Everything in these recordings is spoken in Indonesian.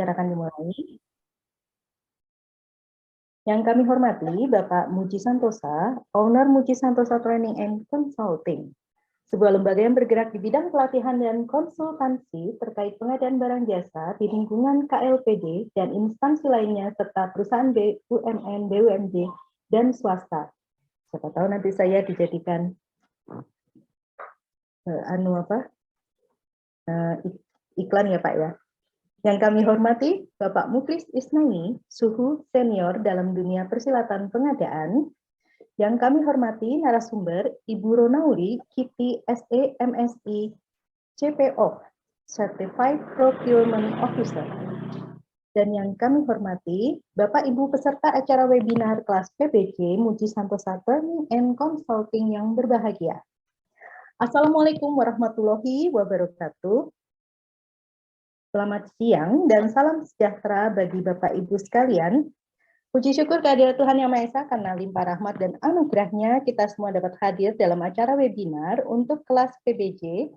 acara akan dimulai. Yang kami hormati Bapak Muji Santosa, Owner Muji Santosa Training and Consulting, sebuah lembaga yang bergerak di bidang pelatihan dan konsultansi terkait pengadaan barang jasa di lingkungan KLPD dan instansi lainnya serta perusahaan BUMN, BUMD, dan swasta. Siapa tahu nanti saya dijadikan iklan ya Pak ya. Yang kami hormati Bapak Muklis Isnaini, Suhu Senior dalam dunia persilatan pengadaan. Yang kami hormati narasumber Ibu Ronauli, KIPI SE MSI CPO, Certified Procurement Officer. Dan yang kami hormati Bapak Ibu peserta acara webinar kelas PBJ Muji Santosa Training and Consulting yang berbahagia. Assalamualaikum warahmatullahi wabarakatuh. Selamat siang dan salam sejahtera bagi Bapak Ibu sekalian. Puji syukur kehadirat Tuhan Yang Maha Esa karena limpah rahmat dan anugerahnya kita semua dapat hadir dalam acara webinar untuk kelas PBJ,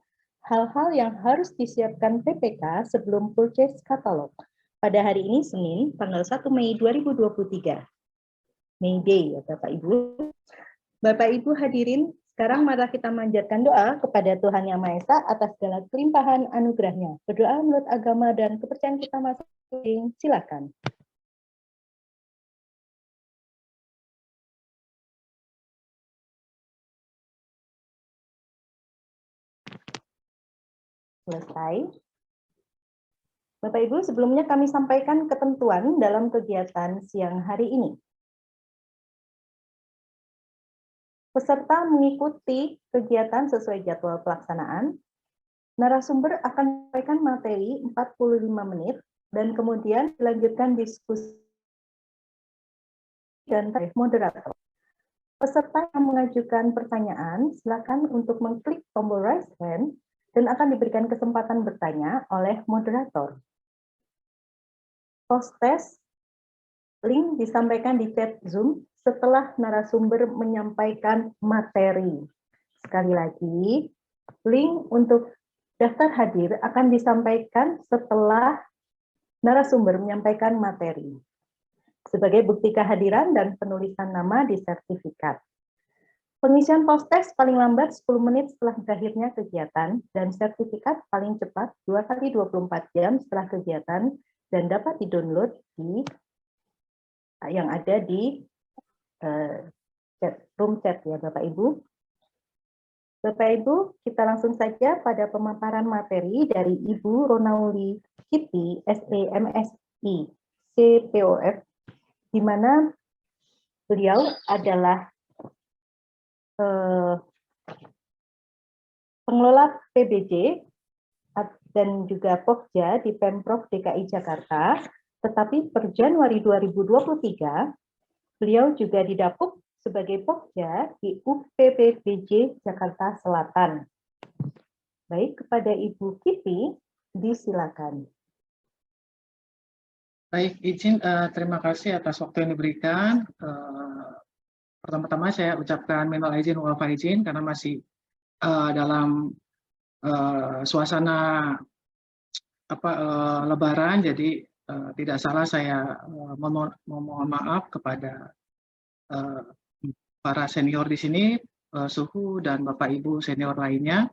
hal-hal yang harus disiapkan PPK sebelum purchase katalog. Pada hari ini Senin, tanggal 1 Mei 2023. May Day ya Bapak Ibu. Bapak Ibu hadirin, sekarang mari kita manjatkan doa kepada Tuhan Yang Maha Esa atas segala kelimpahan anugerahnya. Berdoa menurut agama dan kepercayaan kita masing-masing. Silakan. Selesai. Bapak Ibu, sebelumnya kami sampaikan ketentuan dalam kegiatan siang hari ini. Peserta mengikuti kegiatan sesuai jadwal pelaksanaan. Narasumber akan menyampaikan materi 45 menit dan kemudian dilanjutkan diskusi dan moderator. Peserta yang mengajukan pertanyaan, silakan untuk mengklik tombol raise hand dan akan diberikan kesempatan bertanya oleh moderator. Post test link disampaikan di chat Zoom setelah narasumber menyampaikan materi. Sekali lagi, link untuk daftar hadir akan disampaikan setelah narasumber menyampaikan materi. Sebagai bukti kehadiran dan penulisan nama di sertifikat. Pengisian post test paling lambat 10 menit setelah berakhirnya kegiatan dan sertifikat paling cepat 2 kali 24 jam setelah kegiatan dan dapat di-download yang ada di room chat ya Bapak Ibu. Bapak Ibu, kita langsung saja pada pemaparan materi dari Ibu Ronauli KIPI SE MSI CPOF, di mana beliau adalah pengelola PBJ dan juga Pokja di Pemprov DKI Jakarta, tetapi per Januari 2023, beliau juga didapuk sebagai Pokja di UPPBJ Jakarta Selatan. Baik, kepada Ibu Kiti, disilakan. Baik, izin terima kasih atas waktu yang diberikan. Pertama-tama saya ucapkan minal aidin wal faizin karena masih dalam suasana Lebaran, jadi tidak salah saya memohon maaf kepada para senior di sini, Suhu dan Bapak Ibu senior lainnya,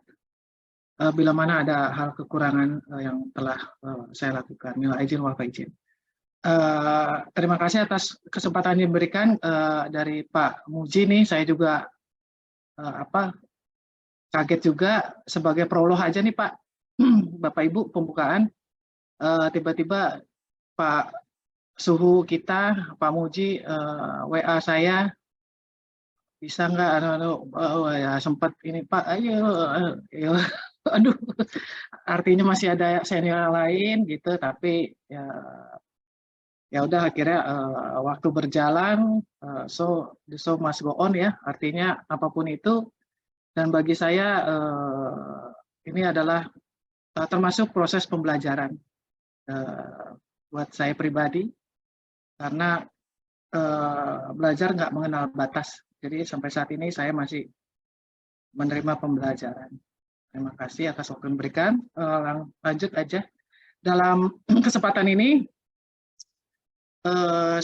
bila mana ada hal kekurangan yang telah saya lakukan. Minal aidin wal faizin. Terima kasih atas kesempatan yang diberikan dari Pak Muji nih. Saya juga kaget juga sebagai prolog aja nih Pak, Bapak Ibu pembukaan. Tiba-tiba Pak Suhu kita, Pak Muji WA saya, bisa nggak? Ya sempat ini Pak, ayo, aduh, artinya masih ada senior lain gitu, tapi ya udah akhirnya waktu berjalan, so the show must go on ya, artinya apapun itu. Dan bagi saya ini adalah termasuk proses pembelajaran buat saya pribadi, karena belajar nggak mengenal batas. Jadi sampai saat ini saya masih menerima pembelajaran. Terima kasih atas waktu yang diberikan. Lanjut aja. Dalam kesempatan ini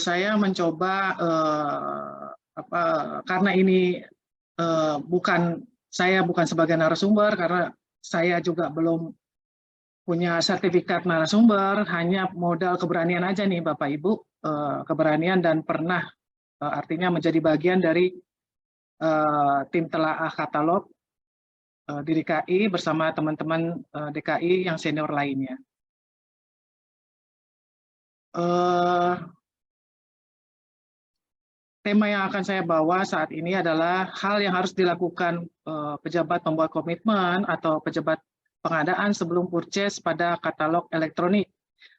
saya mencoba karena ini saya bukan sebagai narasumber, karena saya juga belum punya sertifikat narasumber, hanya modal keberanian aja nih Bapak Ibu, keberanian dan pernah artinya menjadi bagian dari tim telaah katalog di DKI bersama teman-teman DKI yang senior lainnya. Tema yang akan saya bawa saat ini adalah hal yang harus dilakukan pejabat pembuat komitmen atau pejabat pengadaan sebelum purchase pada katalog elektronik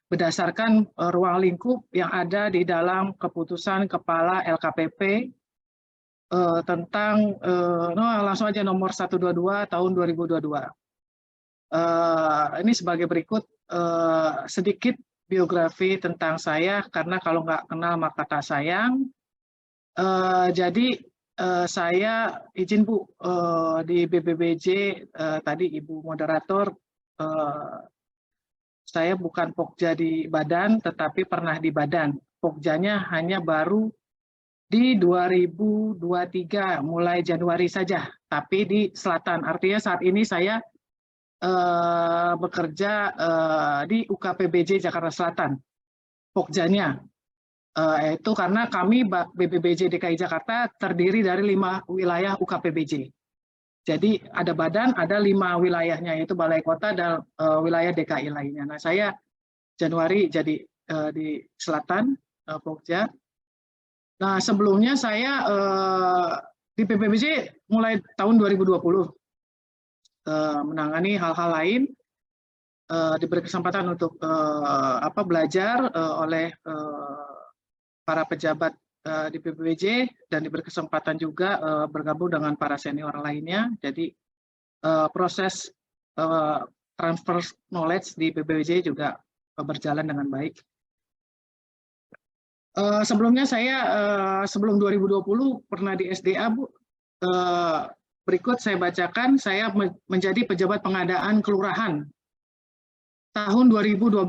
berdasarkan ruang lingkup yang ada di dalam keputusan Kepala LKPP tentang langsung aja nomor 122 tahun 2022. Ini sebagai berikut sedikit biografi tentang saya, karena kalau nggak kenal maka tak sayang. Jadi saya izin Bu, di BPBJ tadi Ibu moderator, saya bukan pokja di badan, tetapi pernah di badan. Pokjanya hanya baru di 2023, mulai Januari saja, tapi di selatan. Artinya saat ini saya bekerja di UKPBJ Jakarta Selatan, pokjanya. Itu karena kami BPBJ DKI Jakarta terdiri dari 5 wilayah UKPBJ. Jadi ada badan, ada 5 wilayahnya, yaitu Balai Kota dan wilayah DKI lainnya. Nah, saya Januari jadi di Selatan, Pokja. Nah, sebelumnya saya di BPBJ mulai tahun 2020 menangani hal-hal lain, diberi kesempatan untuk belajar oleh para pejabat di BPBJ, dan diberi kesempatan juga bergabung dengan para senior lainnya. Jadi proses transfer knowledge di BPBJ juga berjalan dengan baik. Sebelumnya saya sebelum 2020 pernah di SDA Bu. Berikut saya bacakan, saya menjadi pejabat pengadaan kelurahan tahun 2012.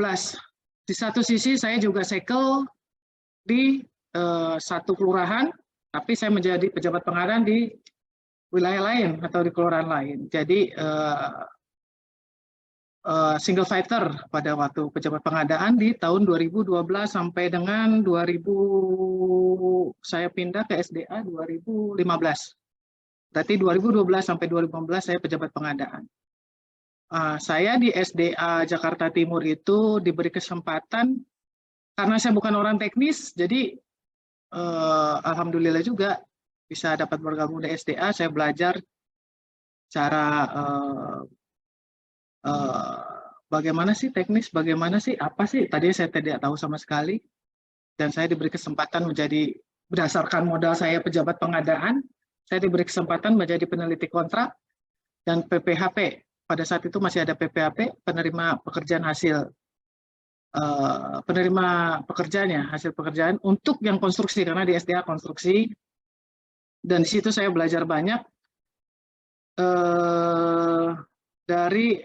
Di satu sisi saya juga sekel di satu kelurahan, tapi saya menjadi pejabat pengadaan di wilayah lain atau di kelurahan lain. Jadi single fighter pada waktu pejabat pengadaan di tahun 2012 sampai dengan 2000 saya pindah ke SDA 2015. Berarti 2012 sampai 2015 saya pejabat pengadaan. Saya di SDA Jakarta Timur itu diberi kesempatan, karena saya bukan orang teknis, jadi alhamdulillah juga bisa dapat bergabung di SDA. Saya belajar cara bagaimana sih teknis, bagaimana sih, apa sih, tadi saya tidak tahu sama sekali. Dan saya diberi kesempatan menjadi, berdasarkan modal saya pejabat pengadaan, saya diberi kesempatan menjadi peneliti kontrak dan PPHP. Pada saat itu masih ada PPHP, penerima pekerjaan hasil, penerima pekerjaannya, hasil pekerjaan untuk yang konstruksi, karena di SDA konstruksi. Dan di situ saya belajar banyak dari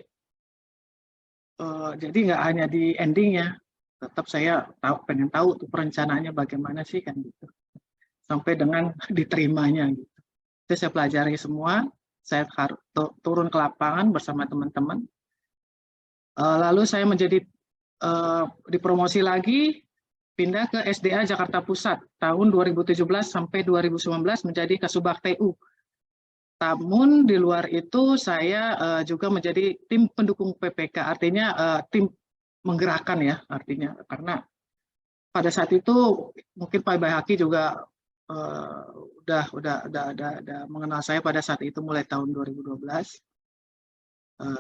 jadi nggak hanya di endingnya, tetap saya pengen tahu tuh perencanaannya bagaimana sih kan gitu, sampai dengan diterimanya gitu. Itu saya pelajari semua. Saya harus turun ke lapangan bersama teman-teman. Lalu saya menjadi dipromosi lagi, pindah ke SDA Jakarta Pusat tahun 2017 sampai 2019 menjadi Kasubag TU. Namun di luar itu saya juga menjadi tim pendukung PPK, artinya tim menggerakkan ya, artinya karena pada saat itu mungkin Pak Bayhaki juga udah mengenal saya pada saat itu mulai tahun 2012.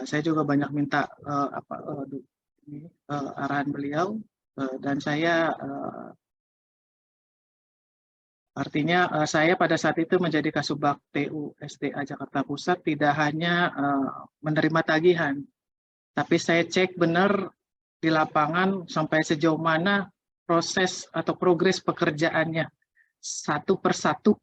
Saya juga banyak minta arahan beliau, dan saya artinya saya pada saat itu menjadi Kasubag TU SDA Jakarta Pusat tidak hanya menerima tagihan, tapi saya cek benar di lapangan sampai sejauh mana proses atau progres pekerjaannya satu persatu,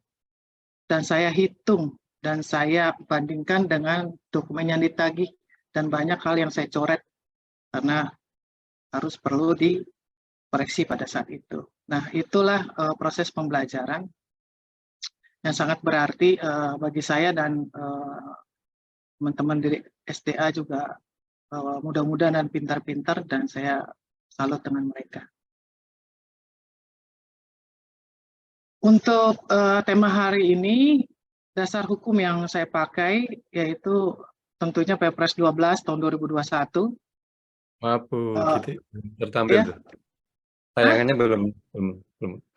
dan saya hitung dan saya bandingkan dengan dokumen yang ditagih, dan banyak hal yang saya coret karena harus perlu dikoreksi pada saat itu. Nah, itulah proses pembelajaran yang sangat berarti bagi saya dan teman-teman di SDA juga mudah-mudahan dan pintar-pintar, dan saya salut dengan mereka. Untuk tema hari ini, dasar hukum yang saya pakai yaitu tentunya Perpres 12 tahun 2021. Maaf Bu, gitu tertampil Ya. tuh. Tayangannya belum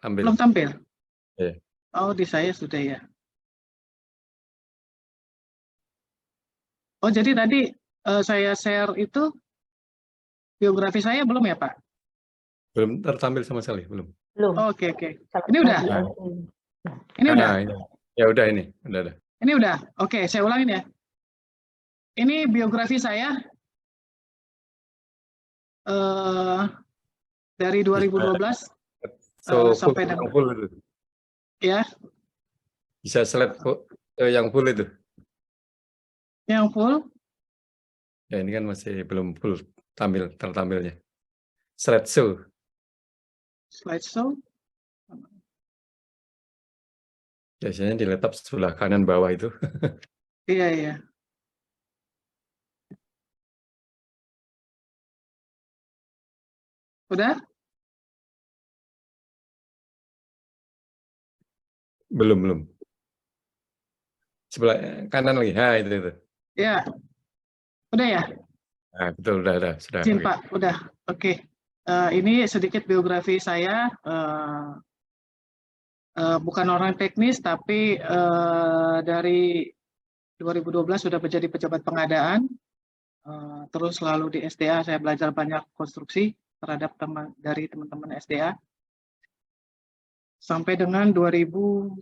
tampil. Belum tampil? Iya. Oh, di saya sudah ya. Oh, jadi tadi saya share itu biografi saya belum ya, Pak? Belum tertampil sama sekali, belum. Belum. Oke. Ini udah? Ini udah? Ya udah ini, udah. Ini udah? Oke, saya ulangin ya. Ini biografi saya dari 2012 sampai dengan full itu. Ya. Bisa slide yang full itu. Yang full? Ya ini kan masih belum full tertampilnya. Slideshow. Biasanya di laptop sebelah kanan bawah itu. Iya. Udah? Belum. Sebelah kanan lagi. Itu. Ya. Udah ya? Nah, betul, udah. Sudah. Izin, Pak, udah. Oke. Ini sedikit biografi saya. Bukan orang teknis, tapi dari 2012 sudah menjadi pejabat pengadaan. Terus lalu di SDA saya belajar banyak konstruksi terhadap dari teman-teman SDA. Sampai dengan 2020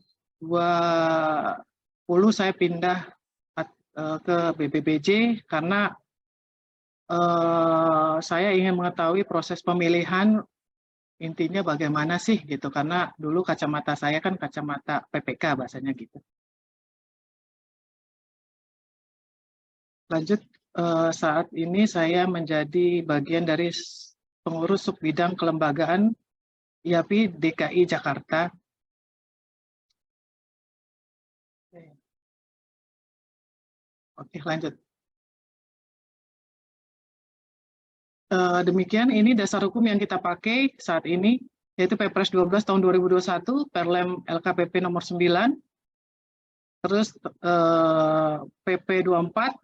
saya pindah ke BPBJ karena saya ingin mengetahui proses pemilihan, intinya bagaimana sih gitu, karena dulu kacamata saya kan kacamata PPK bahasanya gitu. Lanjut, saat ini saya menjadi bagian dari pengurus subbidang kelembagaan IAPI DKI Jakarta. Oke, lanjut. Demikian, ini dasar hukum yang kita pakai saat ini, yaitu Perpres 12 tahun 2021, Perlem LKPP nomor 9, terus PP 24,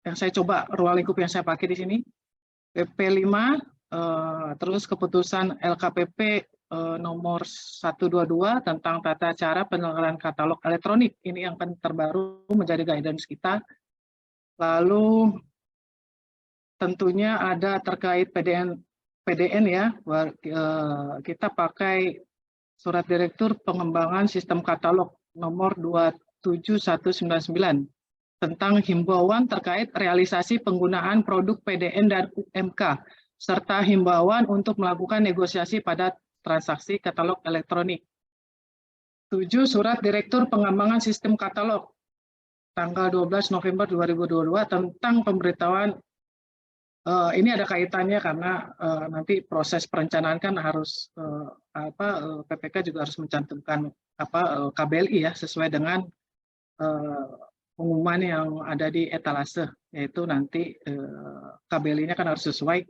yang saya coba ruang lingkup yang saya pakai di sini, PP 5, terus keputusan LKPP nomor 122 tentang tata cara penyelenggaraan katalog elektronik, ini yang kan terbaru menjadi guidance kita. Lalu tentunya ada terkait PDN ya, kita pakai Surat Direktur Pengembangan Sistem Katalog nomor 27199 tentang himbauan terkait realisasi penggunaan produk PDN dan UMK, serta himbauan untuk melakukan negosiasi pada transaksi katalog elektronik. 7. Surat Direktur Pengembangan Sistem Katalog tanggal 12 November 2022 tentang pemberitahuan. Ini ada kaitannya karena nanti proses perencanaan kan harus PPK juga harus mencantumkan KBLI ya, sesuai dengan pengumuman yang ada di etalase, yaitu nanti KBLI-nya kan harus sesuai.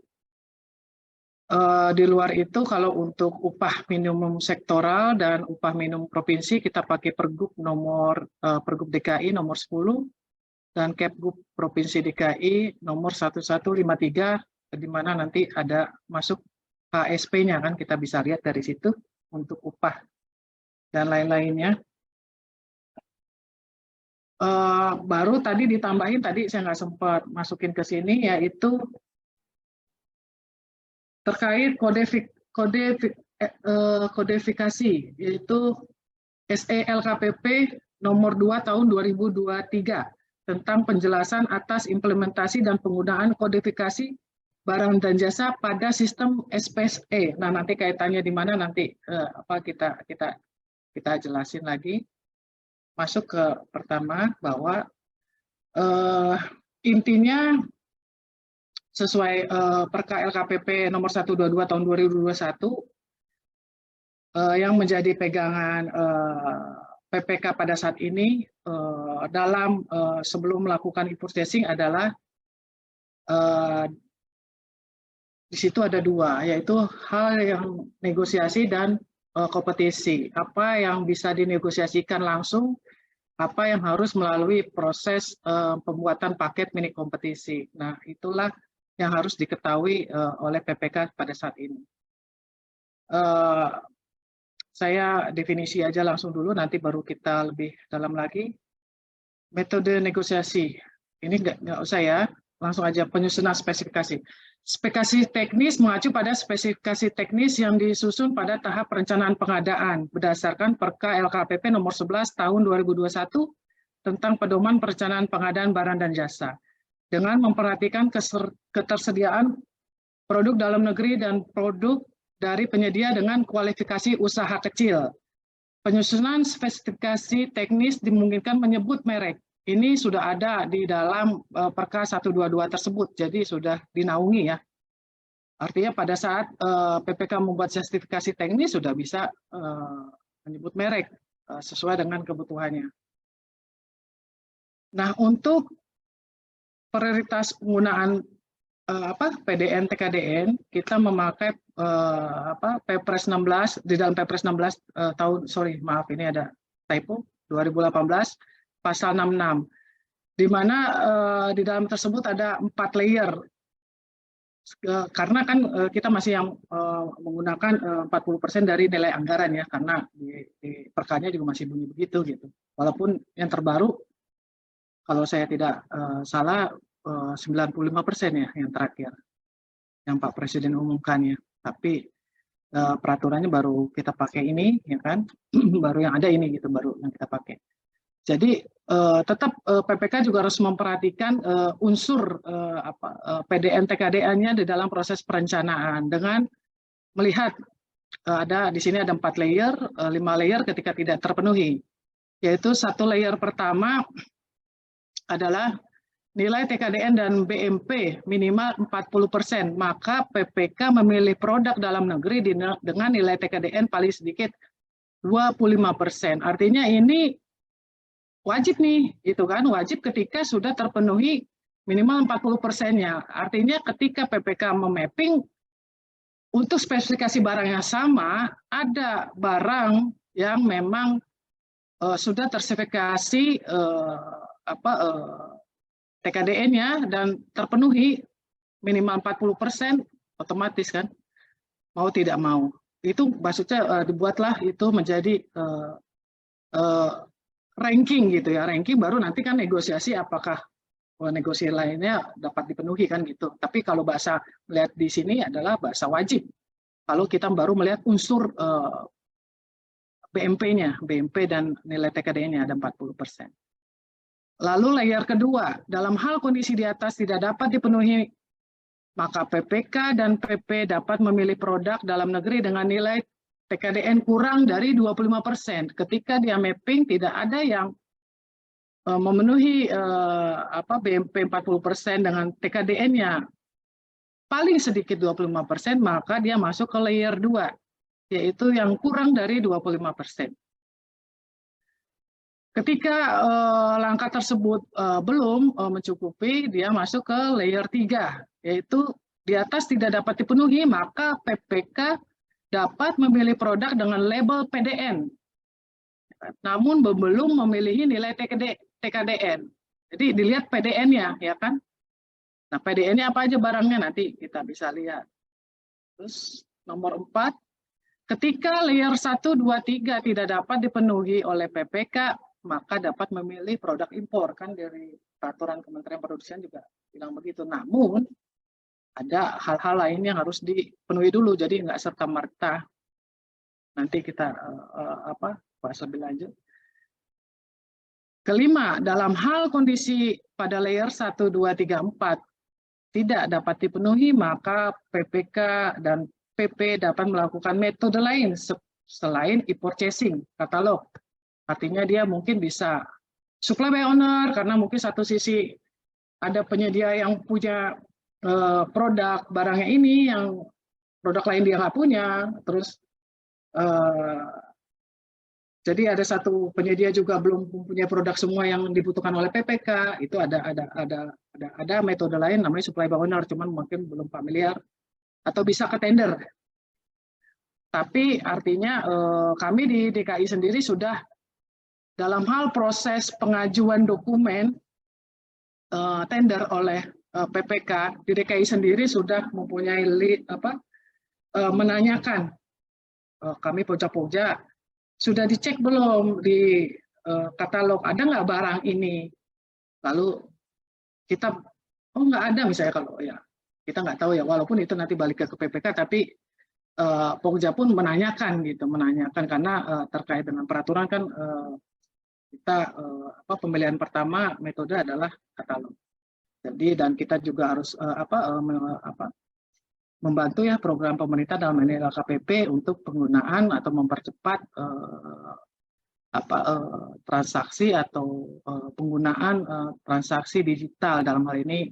Di luar itu, kalau untuk upah minimum sektoral dan upah minimum provinsi, kita pakai Pergub DKI nomor 10 dan Kepgub Provinsi DKI nomor 1153, di mana nanti ada masuk HSP-nya kan, kita bisa lihat dari situ untuk upah dan lain-lainnya. Baru tadi ditambahin, tadi saya nggak sempat masukin ke sini, yaitu terkait kodifikasi, yaitu SE LKPP nomor 2 tahun 2023 tentang penjelasan atas implementasi dan penggunaan kodifikasi barang dan jasa pada sistem SPSE. Nah, nanti kaitannya di mana nanti kita jelasin lagi. Masuk ke pertama bahwa intinya sesuai Perka LKPP nomor 122 tahun 2021 yang menjadi pegangan PPK pada saat ini dalam sebelum melakukan purchasing adalah di situ ada dua, yaitu hal yang negosiasi dan kompetisi. Apa yang bisa dinegosiasikan langsung, apa yang harus melalui proses pembuatan paket mini kompetisi. Nah, itulah yang harus diketahui oleh PPK pada saat ini. Saya definisi aja langsung dulu, nanti baru kita lebih dalam lagi. Metode negosiasi, ini nggak usah ya, langsung aja penyusunan spesifikasi. Spesifikasi teknis mengacu pada spesifikasi teknis yang disusun pada tahap perencanaan pengadaan berdasarkan Perka LKPP nomor 11 tahun 2021 tentang pedoman perencanaan pengadaan barang dan jasa dengan memperhatikan ketersediaan produk dalam negeri dan produk dari penyedia dengan kualifikasi usaha kecil. Penyusunan spesifikasi teknis dimungkinkan menyebut merek. Ini sudah ada di dalam Perka 122 tersebut, jadi sudah dinaungi ya. Artinya pada saat PPK membuat spesifikasi teknis sudah bisa menyebut merek sesuai dengan kebutuhannya. Nah, untuk prioritas penggunaan PDN TKDN, kita memakai Perpres 16 di dalam Perpres 16 maaf ini ada typo 2018 pasal 66, di mana di dalam tersebut ada 4 layer, karena kan kita masih yang menggunakan 40% dari nilai anggaran ya, karena di perkanya juga masih bunyi begitu gitu. Walaupun yang terbaru kalau saya tidak salah 95% ya yang terakhir yang Pak Presiden umumkan ya, tapi peraturannya baru kita pakai ini ya kan, baru yang ada ini gitu, baru yang kita pakai. Jadi tetap PPK juga harus memperhatikan unsur PDN TKDN-nya di dalam proses perencanaan dengan melihat ada di sini ada 4 layer, 5 layer ketika tidak terpenuhi, yaitu 1 layer pertama adalah nilai TKDN dan BMP minimal 40%, maka PPK memilih produk dalam negeri dengan nilai TKDN paling sedikit 25%. Artinya ini wajib nih, gitu kan? Wajib ketika sudah terpenuhi minimal 40%-nya. Artinya ketika PPK memapping untuk spesifikasi barang yang sama, ada barang yang memang sudah tersertifikasi TKDN-nya dan terpenuhi minimal 40%, otomatis kan, mau tidak mau. Itu maksudnya dibuatlah itu menjadi ranking gitu ya, ranking baru nanti kan negosiasi apakah negosiasi lainnya dapat dipenuhi kan gitu. Tapi kalau bahasa melihat di sini adalah bahasa wajib. Kalau kita baru melihat unsur BMP-nya, BMP dan nilai TKDN-nya ada 40%. Lalu layer kedua, dalam hal kondisi di atas tidak dapat dipenuhi, maka PPK dan PP dapat memilih produk dalam negeri dengan nilai TKDN kurang dari 25%. Ketika dia mapping tidak ada yang memenuhi BMP 40% dengan TKDN-nya paling sedikit 25%, maka dia masuk ke layer 2, yaitu yang kurang dari 25%. Ketika langkah tersebut belum mencukupi, dia masuk ke layer 3, yaitu di atas tidak dapat dipenuhi, maka PPK dapat memilih produk dengan label PDN, namun belum memilih nilai TKDN. Jadi dilihat PDN-nya, ya kan? Nah, PDN-nya apa aja barangnya nanti kita bisa lihat. Terus nomor 4, ketika layer 1, 2, 3 tidak dapat dipenuhi oleh PPK, maka dapat memilih produk impor, kan dari peraturan Kementerian Perindustrian juga bilang begitu. Namun ada hal-hal lain yang harus dipenuhi dulu, jadi nggak serta-merta. Nanti kita bahas lebih lanjut. Kelima, dalam hal kondisi pada layer 1, 2, 3, 4 tidak dapat dipenuhi, maka PPK dan PP dapat melakukan metode lain selain e-purchasing, katalog. Artinya dia mungkin bisa supply by owner, karena mungkin satu sisi ada penyedia yang punya produk barangnya ini yang produk lain dia nggak punya, terus jadi ada satu penyedia juga belum mempunyai produk semua yang dibutuhkan oleh PPK, itu ada metode lain namanya supply by owner, cuman mungkin belum familiar, atau bisa ke tender. Tapi artinya kami di DKI sendiri sudah dalam hal proses pengajuan dokumen tender oleh PPK di DKI sendiri sudah mempunyai menanyakan kami Pokja sudah dicek belum di katalog ada nggak barang ini, lalu kita nggak ada misalnya, kalau ya kita nggak tahu ya, walaupun itu nanti balik ke PPK, tapi Pokja pun menanyakan karena terkait dengan peraturan kan kita pemilihan pertama metode adalah katalog. Jadi dan kita juga harus membantu ya program pemerintah dalam ini LKPP untuk penggunaan atau mempercepat transaksi atau penggunaan transaksi digital, dalam hal ini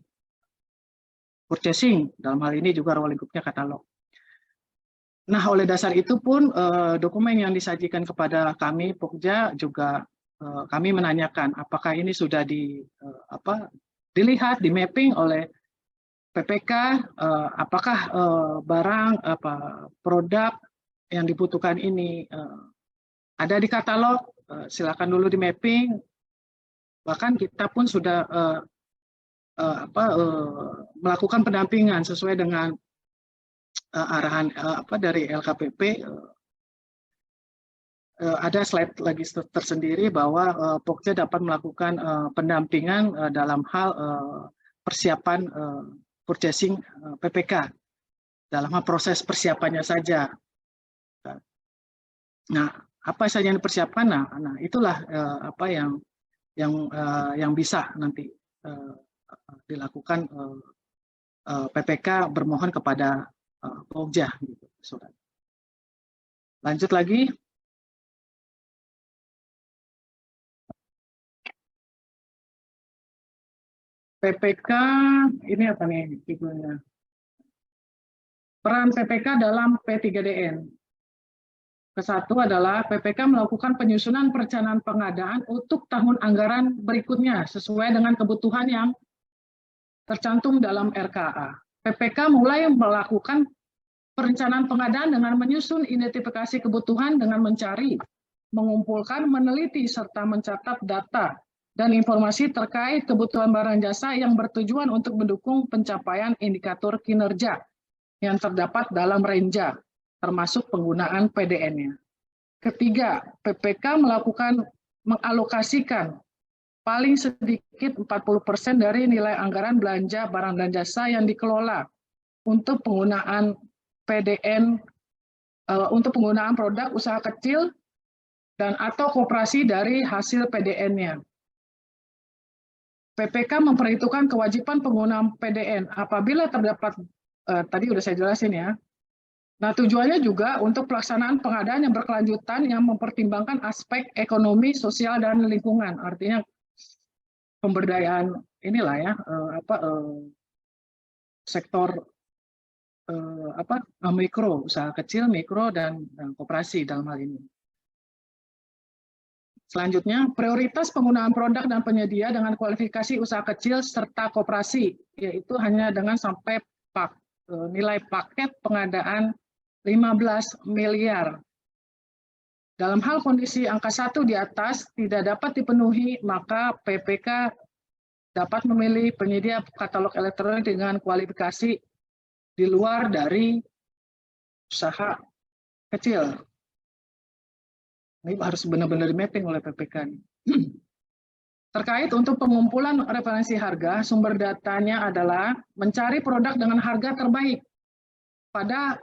purchasing, dalam hal ini juga ruang lingkupnya katalog. Nah, oleh dasar itu pun dokumen yang disajikan kepada kami Pokja juga kami menanyakan apakah ini sudah dilihat, di mapping oleh PPK, apakah barang produk yang dibutuhkan ini ada di katalog, silakan dulu di mapping. Bahkan kita pun sudah melakukan pendampingan sesuai dengan arahan dari LKPP. Ada slide lagi tersendiri bahwa Pokja dapat melakukan pendampingan dalam hal persiapan purchasing PPK, dalam hal proses persiapannya saja. Nah, apa saja yang dipersiapkan? Nah itulah yang bisa nanti dilakukan PPK bermohon kepada Pokja. Gitu, Saudara. Lanjut lagi. PPK ini apa nih figurnya? Peran PPK dalam P3DN. Kesatu adalah PPK melakukan penyusunan perencanaan pengadaan untuk tahun anggaran berikutnya sesuai dengan kebutuhan yang tercantum dalam RKA. PPK mulai melakukan perencanaan pengadaan dengan menyusun identifikasi kebutuhan dengan mencari, mengumpulkan, meneliti, serta mencatat data dan informasi terkait kebutuhan barang jasa yang bertujuan untuk mendukung pencapaian indikator kinerja yang terdapat dalam renja, termasuk penggunaan PDN-nya. Ketiga, PPK mengalokasikan paling sedikit 40% dari nilai anggaran belanja barang dan jasa yang dikelola untuk penggunaan PDN, untuk penggunaan produk usaha kecil dan atau koperasi dari hasil PDN-nya. PPK memperhitungkan kewajiban penggunaan PDN apabila terdapat, tadi udah saya jelasin ya. Nah, tujuannya juga untuk pelaksanaan pengadaan yang berkelanjutan yang mempertimbangkan aspek ekonomi, sosial, dan lingkungan. Artinya pemberdayaan inilah ya, sektor mikro, usaha kecil, mikro, dan koperasi dalam hal ini. Selanjutnya, prioritas penggunaan produk dan penyedia dengan kualifikasi usaha kecil serta koperasi, yaitu hanya dengan sampai nilai paket pengadaan 15 miliar. Dalam hal kondisi angka 1 di atas tidak dapat dipenuhi, maka PPK dapat memilih penyedia katalog elektronik dengan kualifikasi di luar dari usaha kecil. Ini harus benar-benar di-mapping oleh PPK. Terkait untuk pengumpulan referensi harga, sumber datanya adalah mencari produk dengan harga terbaik pada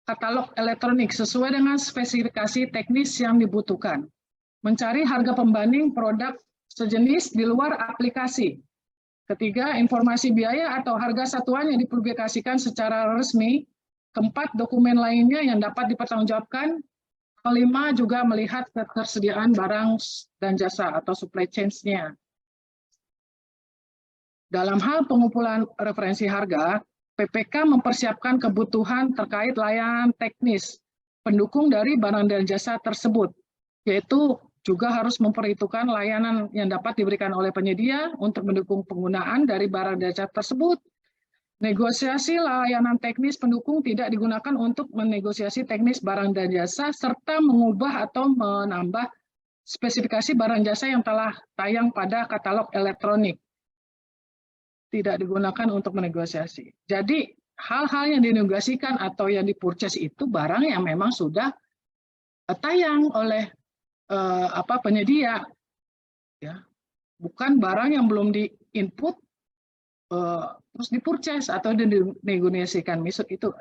katalog elektronik sesuai dengan spesifikasi teknis yang dibutuhkan. Mencari harga pembanding produk sejenis di luar aplikasi. Ketiga, informasi biaya atau harga satuan yang dipublikasikan secara resmi. Keempat, dokumen lainnya yang dapat dipertanggungjawabkan. Kelima, juga melihat ketersediaan barang dan jasa atau supply chain-nya. Dalam hal pengumpulan referensi harga, PPK mempersiapkan kebutuhan terkait layanan teknis pendukung dari barang dan jasa tersebut, yaitu juga harus memperhitungkan layanan yang dapat diberikan oleh penyedia untuk mendukung penggunaan dari barang dan jasa tersebut. Negosiasi layanan teknis pendukung tidak digunakan untuk menegosiasi teknis barang dan jasa, serta mengubah atau menambah spesifikasi barang jasa yang telah tayang pada katalog elektronik. Tidak digunakan untuk menegosiasi. Jadi, hal-hal yang dinegosiasikan atau yang dipurchase itu barang yang memang sudah tayang oleh penyedia, ya, bukan barang yang belum di-input terus dipurchase atau dinegosiasikan.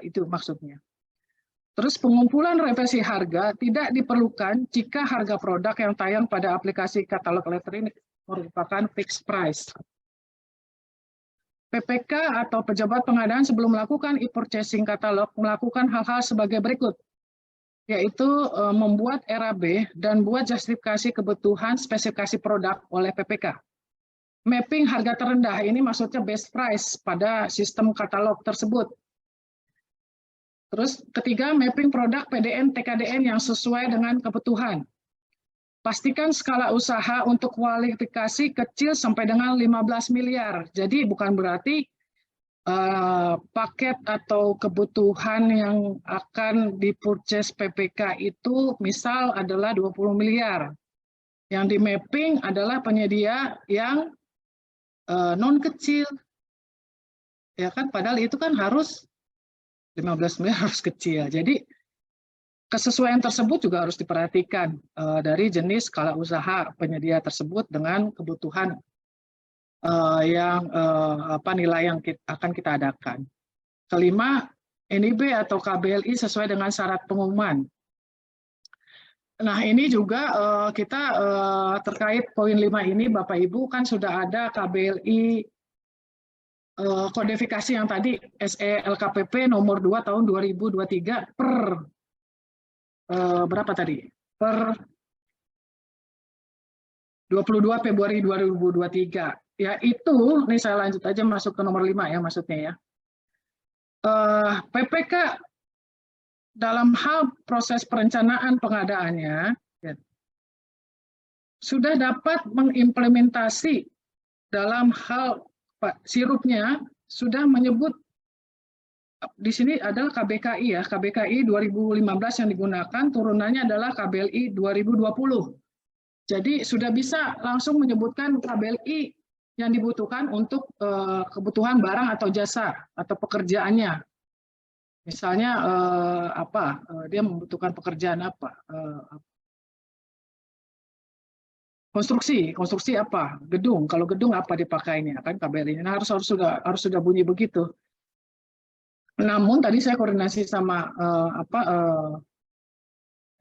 Itu maksudnya. Terus pengumpulan referensi harga tidak diperlukan jika harga produk yang tayang pada aplikasi katalog elektronik merupakan fixed price. PPK atau pejabat pengadaan sebelum melakukan e-purchasing katalog melakukan hal-hal sebagai berikut, yaitu membuat RAB dan buat justifikasi kebutuhan spesifikasi produk oleh PPK. Mapping harga terendah, ini maksudnya best price pada sistem katalog tersebut. Terus ketiga, mapping produk PDN TKDN yang sesuai dengan kebutuhan. Pastikan skala usaha untuk kualifikasi kecil sampai dengan 15 miliar. Jadi bukan berarti paket atau kebutuhan yang akan dipurchase PPK itu misal adalah 20 miliar. Yang di mapping adalah penyedia yang non kecil. Ya kan, padahal itu kan harus 15 miliar harus kecil. Jadi kesesuaian tersebut juga harus diperhatikan dari jenis skala usaha penyedia tersebut dengan kebutuhan nilai yang akan kita adakan. Kelima, NIB atau KBLI sesuai dengan syarat pengumuman. Nah, ini juga kita terkait poin 5 ini, Bapak Ibu, kan sudah ada KBLI kodifikasi yang tadi SE LKPP nomor 2 tahun 2023 per berapa tadi? Per 22 Februari 2023. Ya itu, ini saya lanjut aja masuk ke nomor 5 ya maksudnya ya. PPK dalam hal proses perencanaan pengadaannya ya, sudah dapat mengimplementasi dalam hal sirupnya sudah menyebut di sini adalah KBKI ya, KBKI 2015 yang digunakan, turunannya adalah KBLI 2020. Jadi sudah bisa langsung menyebutkan KBLI yang dibutuhkan untuk kebutuhan barang atau jasa atau pekerjaannya. Misalnya dia membutuhkan pekerjaan apa? Konstruksi apa? Gedung. Kalau gedung apa dipakainya kan KBLI-nya. Nah, harus sudah bunyi begitu. Namun tadi saya koordinasi sama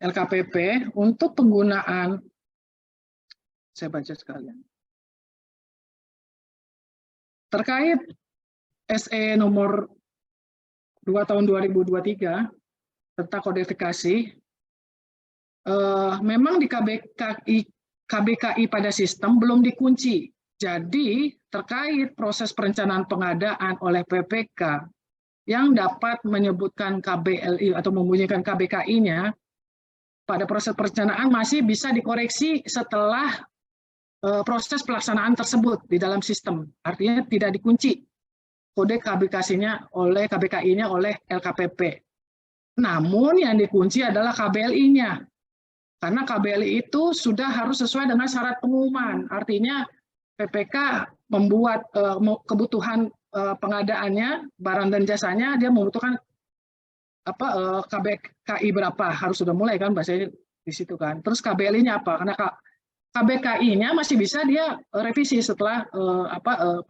LKPP untuk penggunaan, saya baca sekalian, terkait SE nomor 2 tahun 2023 tentang kodifikasi, memang di KBKI pada sistem belum dikunci. Jadi terkait proses perencanaan pengadaan oleh PPK yang dapat menyebutkan KBLI atau membunyikan KBKI-nya pada proses perencanaan masih bisa dikoreksi setelah proses pelaksanaan tersebut di dalam sistem. Artinya tidak dikunci kode KBKI-nya oleh LKPP. Namun yang dikunci adalah KBLI-nya. Karena KBLI itu sudah harus sesuai dengan syarat pengumuman. Artinya PPK membuat kebutuhan pengadaannya, barang dan jasanya, dia membutuhkan KBKI berapa, harus sudah mulai kan bahasanya di situ kan. Terus KBLI-nya apa? Karena KBKI-nya masih bisa dia revisi setelah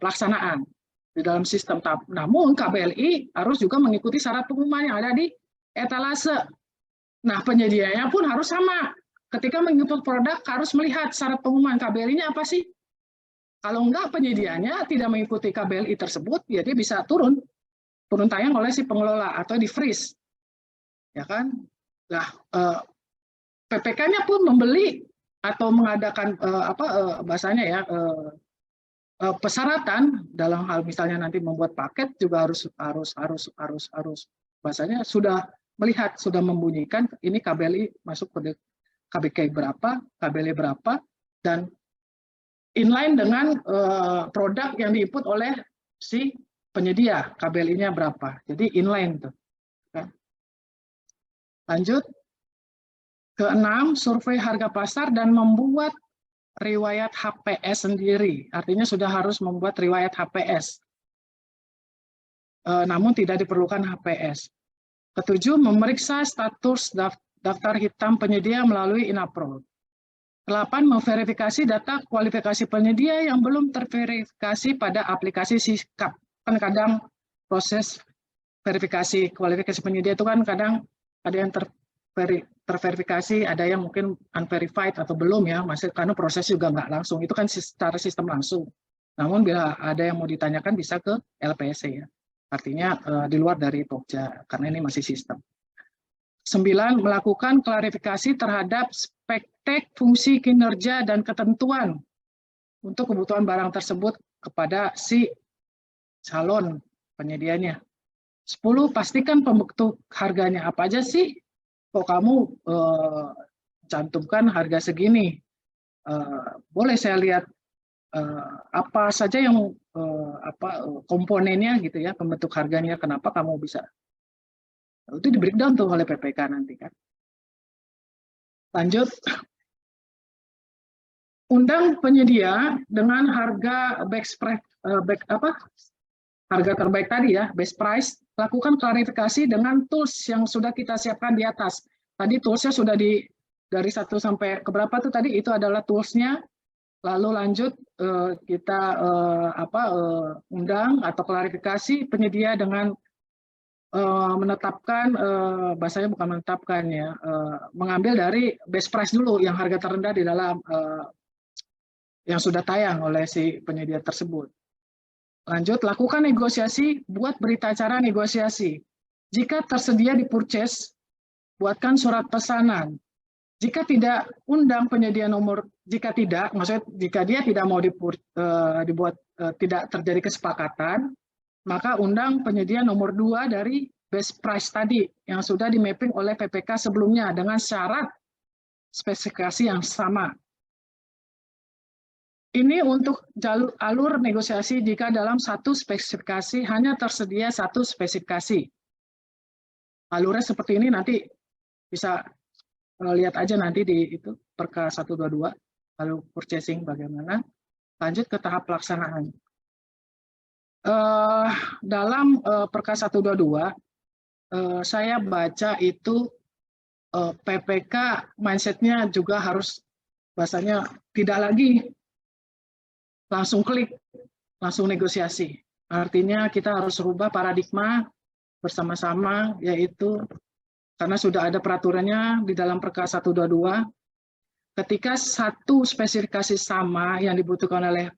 pelaksanaan di dalam sistem. Namun KBLI harus juga mengikuti syarat pengumuman yang ada di etalase. Nah, penyedianya pun harus sama. Ketika menginput produk harus melihat syarat pengumuman KBLI-nya apa sih? Kalau enggak penyedianya tidak mengikuti KBLI tersebut, ya dia bisa turun tayang oleh si pengelola atau di freeze, ya kan? Nah, PPK-nya pun membeli atau mengadakan bahasanya ya persyaratan dalam hal misalnya nanti membuat paket juga harus bahasanya sudah melihat, sudah membunyikan ini KBLI masuk pada KBK berapa, KBLI berapa, dan inline dengan produk yang diinput oleh si penyedia, KBLI-nya berapa. Jadi inline tuh. Lanjut. Keenam, survei harga pasar dan membuat riwayat HPS sendiri. Artinya sudah harus membuat riwayat HPS. Namun tidak diperlukan HPS. Ketujuh, memeriksa status daftar hitam penyedia melalui INAPRO. 8, memverifikasi data kualifikasi penyedia yang belum terverifikasi pada aplikasi SISKAP. Kan kadang proses verifikasi kualifikasi penyedia itu kan kadang ada yang terverifikasi, ada yang mungkin unverified atau belum ya, masih karena proses juga nggak langsung, itu kan secara sistem langsung. Namun bila ada yang mau ditanyakan bisa ke LPSC ya, artinya di luar dari Pokja, karena ini masih sistem. 9, melakukan klarifikasi terhadap spektek fungsi kinerja dan ketentuan untuk kebutuhan barang tersebut kepada si calon penyedianya. 10, pastikan pembentuk harganya apa aja sih. Kok kamu cantumkan harga segini, boleh saya lihat apa saja yang komponennya gitu ya, pembentuk harganya, kenapa kamu bisa. Itu di breakdown tuh oleh PPK nanti kan. Lanjut. Undang penyedia dengan harga harga terbaik tadi ya, best price. Lakukan klarifikasi dengan tools yang sudah kita siapkan di atas. Tadi toolsnya sudah dari 1 sampai ke berapa tuh tadi, itu adalah toolsnya. Lalu lanjut kita undang atau klarifikasi penyedia dengan menetapkan, bahasanya bukan menetapkan ya, mengambil dari best price dulu yang harga terendah di dalam yang sudah tayang oleh si penyedia tersebut. Lanjut, lakukan negosiasi, buat berita acara negosiasi. Jika tersedia di purchase, buatkan surat pesanan. Jika tidak, undang penyedia nomor, jika tidak, maksudnya jika dia tidak mau dibuat, tidak terjadi kesepakatan, maka undang penyedia nomor 2 dari best price tadi, yang sudah di mapping oleh PPK sebelumnya, dengan syarat spesifikasi yang sama. Ini untuk alur negosiasi jika dalam satu spesifikasi hanya tersedia satu spesifikasi. Alurnya seperti ini, nanti bisa lihat aja nanti di itu Perka 122, lalu purchasing bagaimana. Lanjut ke tahap pelaksanaan. Dalam Perka 122, saya baca itu PPK mindsetnya juga harus bahasanya tidak lagi langsung klik, langsung negosiasi. Artinya kita harus rubah paradigma bersama-sama, yaitu karena sudah ada peraturannya di dalam Perka 122, ketika satu spesifikasi sama yang dibutuhkan oleh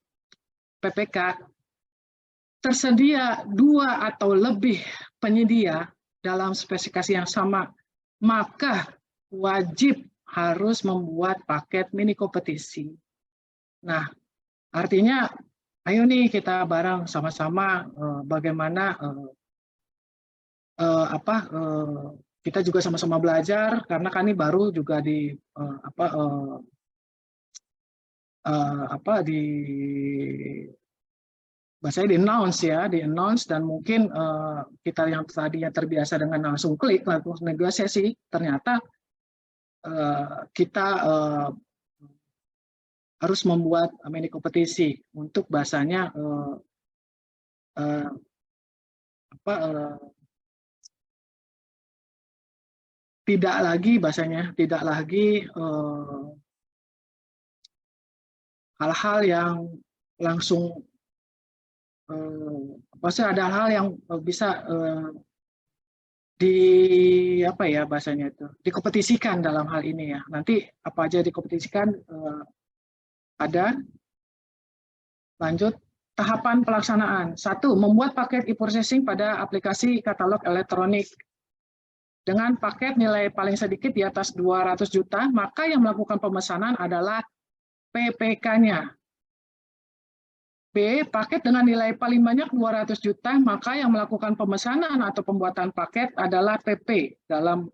PPK, tersedia 2 atau lebih penyedia dalam spesifikasi yang sama, maka wajib harus membuat paket mini kompetisi. Nah, artinya, ayo nih kita bareng sama-sama bagaimana kita juga sama-sama belajar, karena kan ini baru juga di bahasanya di announce ya, di announce, dan mungkin kita yang tadinya terbiasa dengan langsung klik, langsung negosiasi, ternyata kita harus membuat mini kompetisi untuk bahasanya tidak lagi bahasanya, tidak lagi hal-hal yang langsung pasti ada hal yang bisa bahasanya itu dikompetisikan dalam hal ini ya. Nanti apa aja dikompetisikan ada. Lanjut, tahapan pelaksanaan. 1. Membuat paket e-processing pada aplikasi katalog elektronik. Dengan paket nilai paling sedikit di atas 200 juta, maka yang melakukan pemesanan adalah PPK-nya. B. Paket dengan nilai paling banyak 200 juta, maka yang melakukan pemesanan atau pembuatan paket adalah PP dalam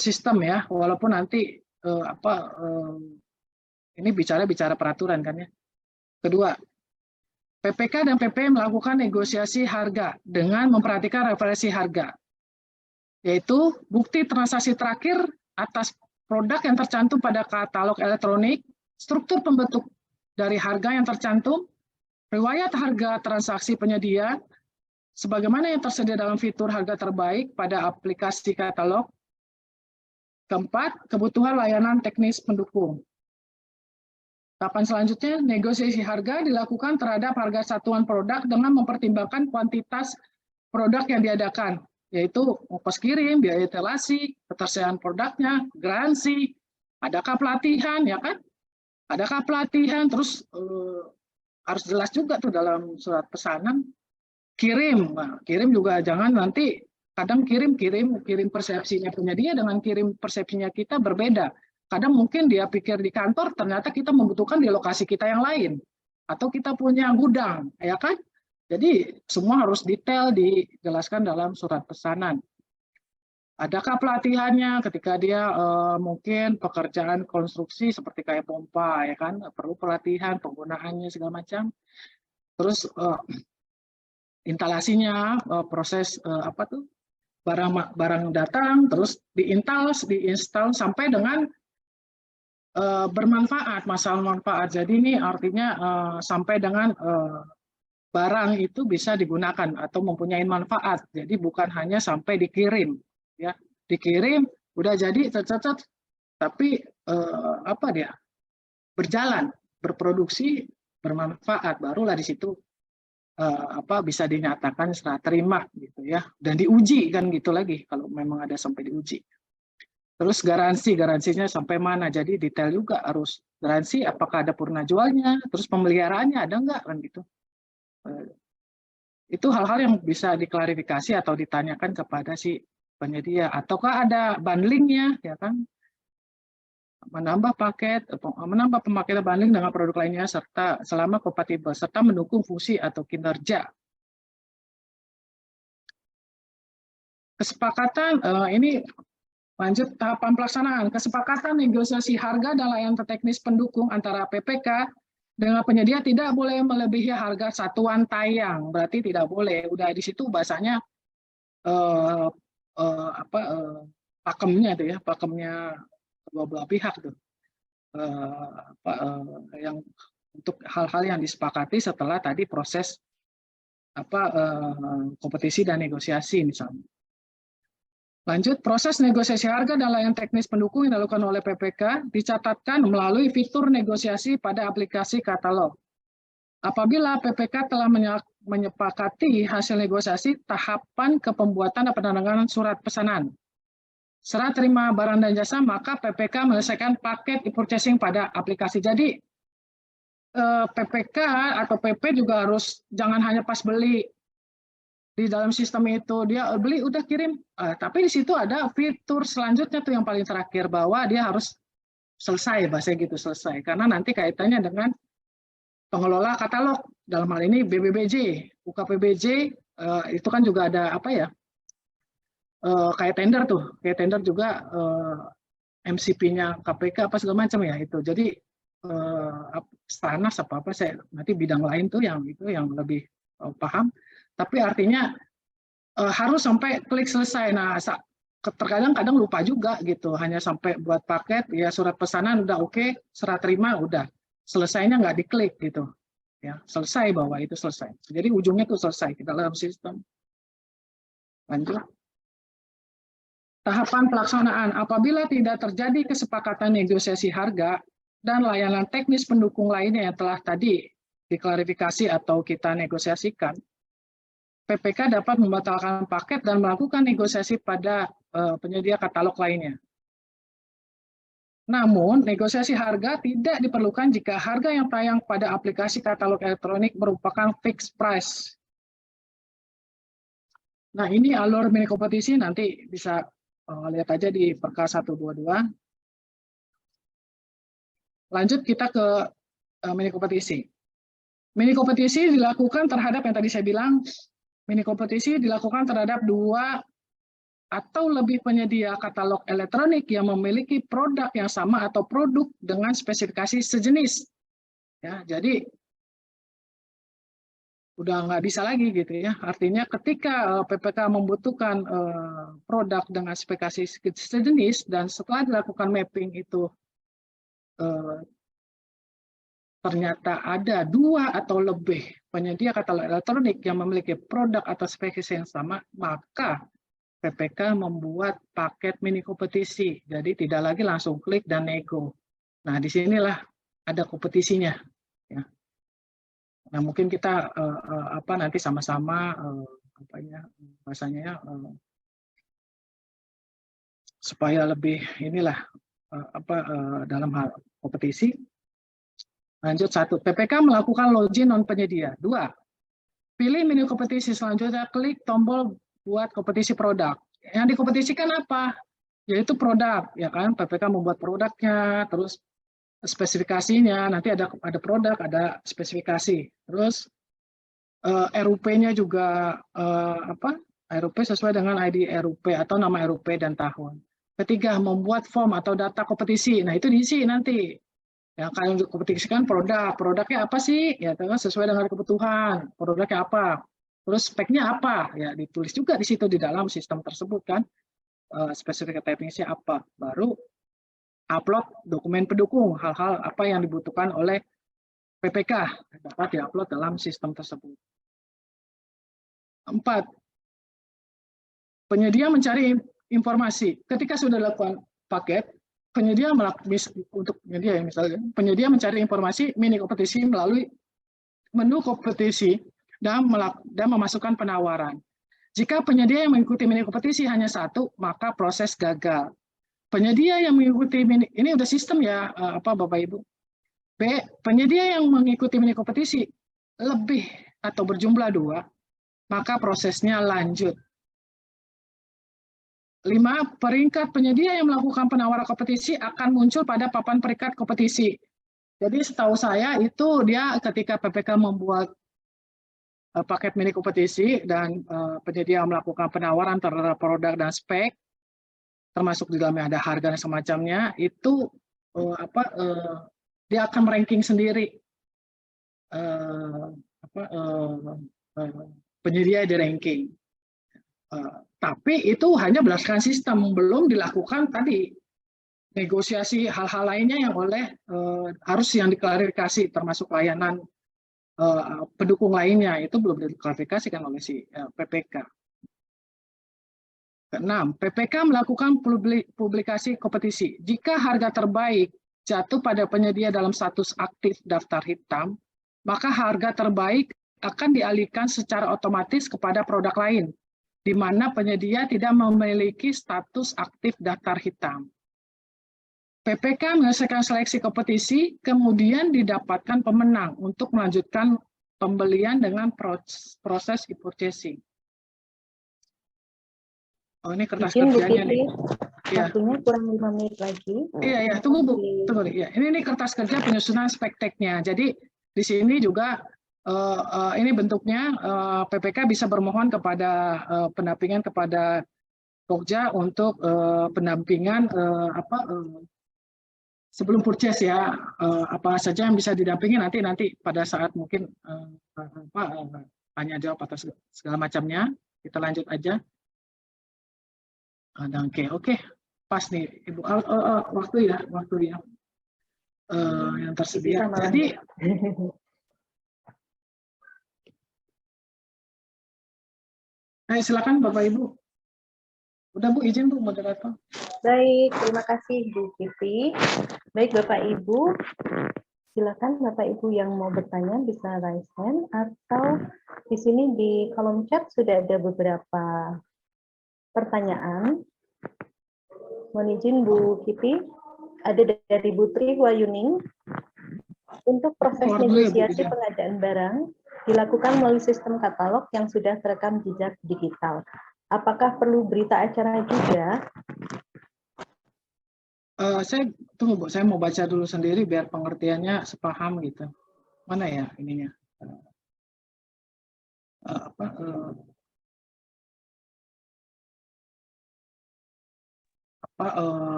sistem ya, walaupun nanti ini bicara peraturan kan ya. Kedua, PPK dan PP melakukan negosiasi harga dengan memperhatikan referensi harga, yaitu bukti transaksi terakhir atas produk yang tercantum pada katalog elektronik, struktur pembentuk dari harga yang tercantum, riwayat harga transaksi penyedia, sebagaimana yang tersedia dalam fitur harga terbaik pada aplikasi katalog. Keempat, kebutuhan layanan teknis pendukung. Tahapan selanjutnya, negosiasi harga dilakukan terhadap harga satuan produk dengan mempertimbangkan kuantitas produk yang diadakan, yaitu ongkos kirim, biaya instalasi, ketersediaan produknya, garansi, adakah pelatihan, ya kan? Adakah pelatihan, terus harus jelas juga tuh dalam surat pesanan. Kirim, nah, kirim juga jangan nanti kadang kirim persepsinya penyedia dengan kirim persepsinya kita berbeda. Kadang mungkin dia pikir di kantor, ternyata kita membutuhkan di lokasi kita yang lain, atau kita punya gudang, ya kan? Jadi semua harus detail dijelaskan dalam surat pesanan. Adakah pelatihannya ketika dia mungkin pekerjaan konstruksi seperti kayak pompa, ya kan? Perlu pelatihan, penggunaannya segala macam. Terus instalasinya, proses barang datang, terus diinstal sampai dengan bermanfaat, masalah manfaat. Jadi ini artinya sampai dengan barang itu bisa digunakan atau mempunyai manfaat. Jadi bukan hanya sampai dikirim, ya dikirim udah jadi tapi berjalan, berproduksi, bermanfaat, barulah di situ bisa dinyatakan serah terima gitu ya, dan diuji kan gitu lagi kalau memang ada sampai diuji. Terus garansinya sampai mana, jadi detail juga harus garansi apakah ada purna jualnya, terus pemeliharaannya ada enggak kan gitu. Itu hal-hal yang bisa diklarifikasi atau ditanyakan kepada si penyedia, ataukah ada bundlingnya ya kan, menambah pemaketan bundling dengan produk lainnya serta selama kompatibel serta mendukung fungsi atau kinerja. Kesepakatan ini lanjut tahapan pelaksanaan. Kesepakatan negosiasi harga dan layanan teknis pendukung antara PPK dengan penyedia tidak boleh melebihi harga satuan tayang. Berarti tidak boleh. Udah di situ bahasanya pakemnya tuh ya, pakemnya kedua belah pihak tuh. Yang untuk hal-hal yang disepakati setelah tadi proses kompetisi dan negosiasi misalnya. Lanjut, proses negosiasi harga dan layanan teknis pendukung yang dilakukan oleh PPK dicatatkan melalui fitur negosiasi pada aplikasi katalog. Apabila PPK telah menyepakati hasil negosiasi, tahapan kepembuatan dan penandatanganan surat pesanan. Serah terima barang dan jasa, maka PPK menyelesaikan paket e-purchasing pada aplikasi. Jadi PPK atau PP juga harus jangan hanya pas beli di dalam sistem itu dia beli udah kirim, tapi di situ ada fitur selanjutnya tuh yang paling terakhir bahwa dia harus selesai, bahasa gitu, selesai, karena nanti kaitannya dengan pengelola katalog, dalam hal ini BBBJ, UKPBJ, itu kan juga ada kayak tender juga MCP-nya KPK apa segala macam ya itu. Jadi Stranas apa saya nanti bidang lain tuh yang itu yang lebih paham. Tapi artinya harus sampai klik selesai. Nah, terkadang lupa juga gitu. Hanya sampai buat paket ya, surat pesanan udah oke, serah terima udah. Selesainya nggak diklik gitu. Ya, selesai bahwa itu selesai. Jadi ujungnya tuh selesai di dalam sistem. Lanjut. Tahapan pelaksanaan, apabila tidak terjadi kesepakatan negosiasi harga dan layanan teknis pendukung lainnya yang telah tadi diklarifikasi atau kita negosiasikan, PPK dapat membatalkan paket dan melakukan negosiasi pada penyedia katalog lainnya. Namun, negosiasi harga tidak diperlukan jika harga yang tayang pada aplikasi katalog elektronik merupakan fixed price. Nah, ini alur mini kompetisi nanti bisa lihat aja di Perka 122. Lanjut kita ke mini kompetisi. Mini kompetisi dilakukan terhadap yang tadi saya bilang, mini kompetisi dilakukan terhadap 2 atau lebih penyedia katalog elektronik yang memiliki produk yang sama atau produk dengan spesifikasi sejenis. Ya, jadi udah nggak bisa lagi gitu ya. Artinya ketika PPK membutuhkan produk dengan spesifikasi sejenis dan setelah dilakukan mapping itu ternyata ada 2 atau lebih penyedia katalog elektronik yang memiliki produk atau spesifikasi yang sama, maka PPK membuat paket mini kompetisi. Jadi tidak lagi langsung klik dan nego. Nah, disinilah ada kompetisinya. Ya. Nah, mungkin kita nanti sama-sama bahasanya supaya lebih inilah dalam hal kompetisi. Lanjut 1, PPK melakukan login non penyedia. 2, pilih menu kompetisi selanjutnya, klik tombol buat kompetisi produk. Yang dikompetisikan apa? Yaitu produk, ya kan? PPK membuat produknya, terus spesifikasinya, nanti ada produk, ada spesifikasi. Terus RUP-nya juga RUP sesuai dengan ID RUP atau nama RUP dan tahun. Ketiga, membuat form atau data kompetisi. Nah, itu diisi nanti. Ya, kalau untuk kompetisikan produknya apa sih? Ya, sesuai dengan kebutuhan. Produknya apa? Terus speknya apa? Ya, ditulis juga di situ di dalam sistem tersebut kan. Spesifikasi teknisnya apa? Baru upload dokumen pendukung, hal-hal apa yang dibutuhkan oleh PPK dapat diupload dalam sistem tersebut. 4, penyedia mencari informasi. Ketika sudah dilakukan paket, penyedia penyedia mencari informasi mini kompetisi melalui menu kompetisi dan memasukkan penawaran. Jika penyedia yang mengikuti mini kompetisi hanya 1, maka proses gagal. Penyedia yang mengikuti ini udah sistem ya, Bapak Ibu. B, penyedia yang mengikuti mini kompetisi lebih atau berjumlah 2, maka prosesnya lanjut. 5, peringkat penyedia yang melakukan penawaran kompetisi akan muncul pada papan peringkat kompetisi. Jadi setahu saya itu dia ketika PPK membuat paket mini kompetisi dan penyedia melakukan penawaran terhadap produk dan spek, termasuk di dalamnya ada harga dan semacamnya, itu dia akan ranking sendiri penyedia di ranking. Tapi itu hanya berdasarkan sistem, belum dilakukan tadi negosiasi hal-hal lainnya yang harus yang diklarifikasi, termasuk layanan pendukung lainnya, itu belum diklarifikasikan oleh si PPK. Ke-6, PPK melakukan publikasi kompetisi. Jika harga terbaik jatuh pada penyedia dalam status aktif daftar hitam, maka harga terbaik akan dialihkan secara otomatis kepada produk lain, di mana penyedia tidak memiliki status aktif daftar hitam. PPK menyelesaikan seleksi kompetisi, kemudian didapatkan pemenang untuk melanjutkan pembelian dengan proses e-purchasing. Oh, ini kertas kerjanya nih. Waktunya kurang 5 menit lagi. Iya, tunggu Bu. Tunggu nih. Ya, ini kertas kerja penyusunan spek teknya. Jadi di sini juga ini bentuknya PPK bisa bermohon kepada pendampingan kepada Pokja untuk pendampingan sebelum purchase ya, apa saja yang bisa didampingi nanti pada saat mungkin tanya jawab atas segala macamnya. Kita lanjut aja. Oke, pas nih Ibu. Waktu ya yang tersedia. Jadi silakan Bapak Ibu. Udah Bu, izin Bu moderator. Baik, terima kasih Bu Kiti. Baik Bapak Ibu, silakan Bapak Ibu yang mau bertanya bisa raise hand, atau di sini di kolom chat sudah ada beberapa pertanyaan. Mohon izin Bu Kiti, ada dari Bu Tri Wayuning. Untuk proses negosiasi pengadaan barang dilakukan melalui sistem katalog yang sudah terekam jejak digital. Apakah perlu berita acara juga? Saya tunggu Bu, saya mau baca dulu sendiri biar pengertiannya sepaham gitu. Mana ya ininya? apa,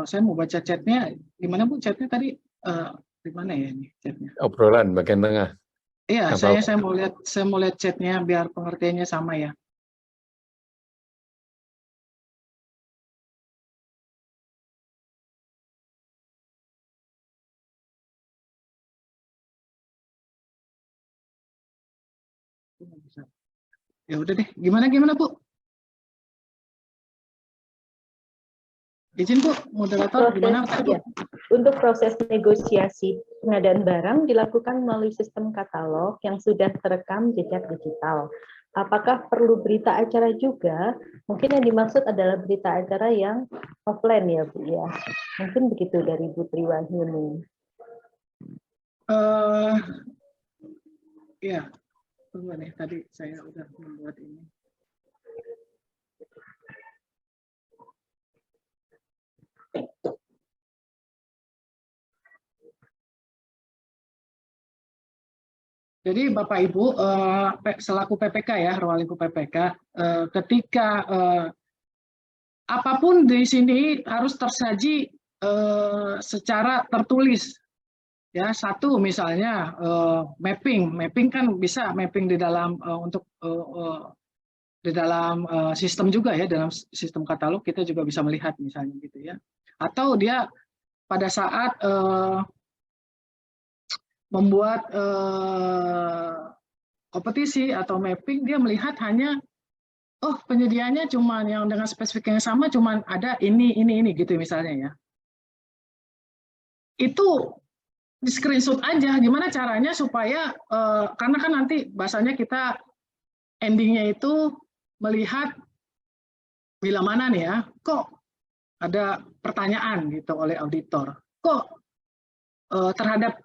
saya mau baca chatnya. Gimana Bu chatnya tadi? Di mana ya ini chatnya? Obrolan bagian tengah. Iya, Apa? saya mau lihat chatnya biar pengertiannya sama ya. Ya udah deh, gimana Bu? Izin Bu, moderator gimana? Ya, untuk proses negosiasi pengadaan barang dilakukan melalui sistem katalog yang sudah terekam jejak digital. Apakah perlu berita acara juga? Mungkin yang dimaksud adalah berita acara yang offline ya Bu ya. Mungkin begitu dari Bu Triwahyuni. Ya, tunggu nih, tadi saya udah membuat ini. Jadi Bapak Ibu, selaku PPK ya, ruang lingkup PPK, ketika apapun di sini harus tersaji secara tertulis. Ya, satu misalnya mapping kan bisa mapping di dalam untuk di dalam sistem juga ya, dalam sistem katalog kita juga bisa melihat misalnya gitu ya. Atau dia pada saat membuat kompetisi atau mapping, dia melihat hanya oh penyediaannya cuma yang dengan spesifik yang sama, cuma ada ini gitu misalnya ya. Itu di screenshot aja. Gimana caranya supaya karena kan nanti bahasanya kita endingnya itu melihat bila mana nih ya, kok ada pertanyaan gitu oleh auditor, kok terhadap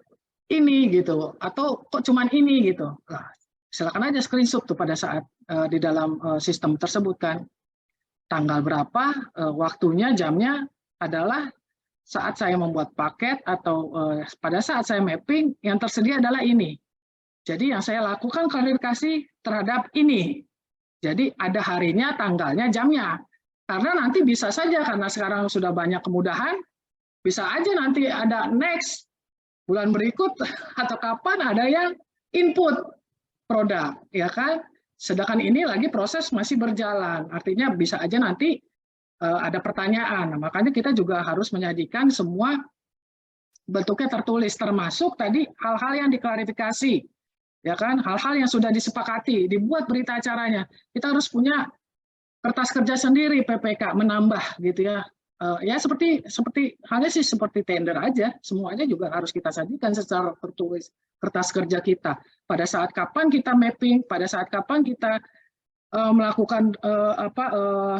ini gitu, atau kok cuman ini gitu. Nah, silakan aja screenshot tuh pada saat di dalam sistem tersebut kan, tanggal berapa, waktunya, jamnya adalah saat saya membuat paket atau pada saat saya mapping yang tersedia adalah ini. Jadi yang saya lakukan klarifikasi terhadap ini. Jadi ada harinya, tanggalnya, jamnya. Karena nanti bisa saja karena sekarang sudah banyak kemudahan, bisa aja nanti ada next bulan berikut atau kapan ada yang input produk, ya kan? Sedangkan ini lagi proses masih berjalan. Artinya bisa aja nanti ada pertanyaan. Nah, makanya kita juga harus menyajikan semua bentuknya tertulis, termasuk tadi hal-hal yang diklarifikasi, ya kan? Hal-hal yang sudah disepakati, dibuat berita acaranya. Kita harus punya kertas kerja sendiri PPK menambah gitu ya. Ya seperti halnya sih seperti tender aja, semuanya juga harus kita sajikan secara tertulis kertas kerja kita. Pada saat kapan kita mapping, pada saat kapan kita melakukan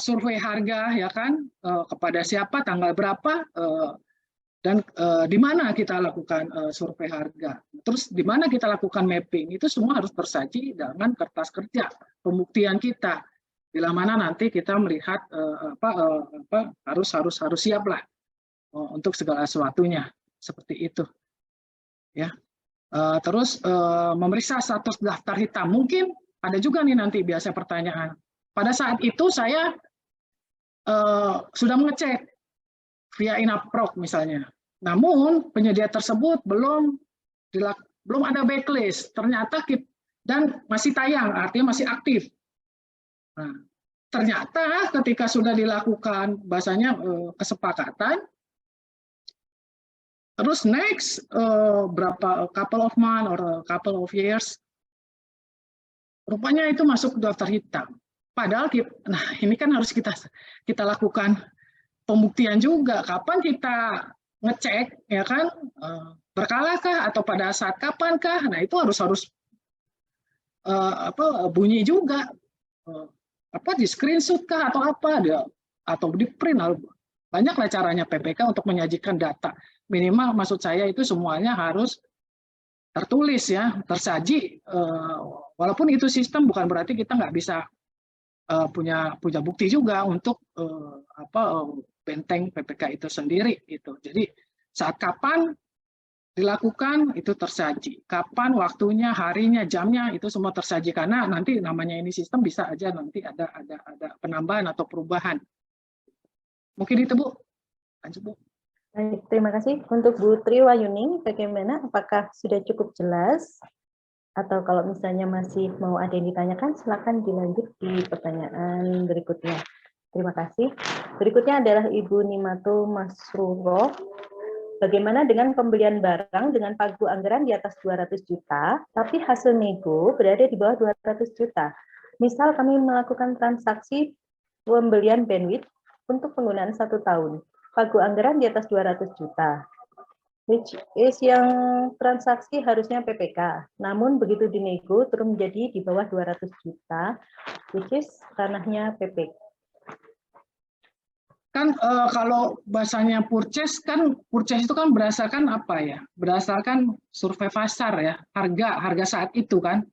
survei harga ya kan, kepada siapa, tanggal berapa, dan di mana kita lakukan survei harga. Terus di mana kita lakukan mapping, itu semua harus tersaji dengan kertas kerja pembuktian kita. Bila mana nanti kita melihat harus siap lah untuk segala sesuatunya seperti itu. Ya. Terus memeriksa status daftar hitam, mungkin ada juga nih nanti biasa pertanyaan. Pada saat itu saya sudah mengecek via Inaproc misalnya. Namun penyedia tersebut belum ada backlist. Ternyata dan masih tayang, artinya masih aktif. Nah, ternyata ketika sudah dilakukan bahasanya kesepakatan, terus next berapa couple of months or couple of years, rupanya itu masuk daftar hitam. Padahal nah ini kan harus kita lakukan pembuktian juga. Kapan kita ngecek, ya kan, berkalakah atau pada saat kapankah? Nah itu harus bunyi juga, di screenshot kah atau apa, atau di print. Banyaklah caranya PPK untuk menyajikan data. Minimal maksud saya itu semuanya harus tertulis ya, tersaji. Walaupun itu sistem bukan berarti kita nggak bisa punya bukti juga untuk benteng PPK itu sendiri gitu. Jadi saat kapan dilakukan itu tersaji. Kapan waktunya, harinya, jamnya itu semua tersaji karena nanti namanya ini sistem bisa aja nanti ada penambahan atau perubahan. Mungkin itu Bu. Lanjut Bu. Baik, terima kasih. Untuk Bu Triwayuni, bagaimana? Apakah sudah cukup jelas? Atau kalau misalnya masih mau ada yang ditanyakan, silakan dilanjut di pertanyaan berikutnya. Terima kasih. Berikutnya adalah Ibu Nimato Masruro. Bagaimana dengan pembelian barang dengan pagu anggaran di atas 200 juta, tapi hasil nego berada di bawah 200 juta? Misal kami melakukan transaksi pembelian bandwidth untuk penggunaan 1 tahun. Pagu anggaran di atas 200 juta. Which is yang transaksi harusnya PPK. Namun begitu dinego turun menjadi di bawah 200 juta, which is ranahnya PPK. Kan kalau bahasanya purchase itu kan berdasarkan apa ya? Berdasarkan survei pasar ya, harga saat itu kan.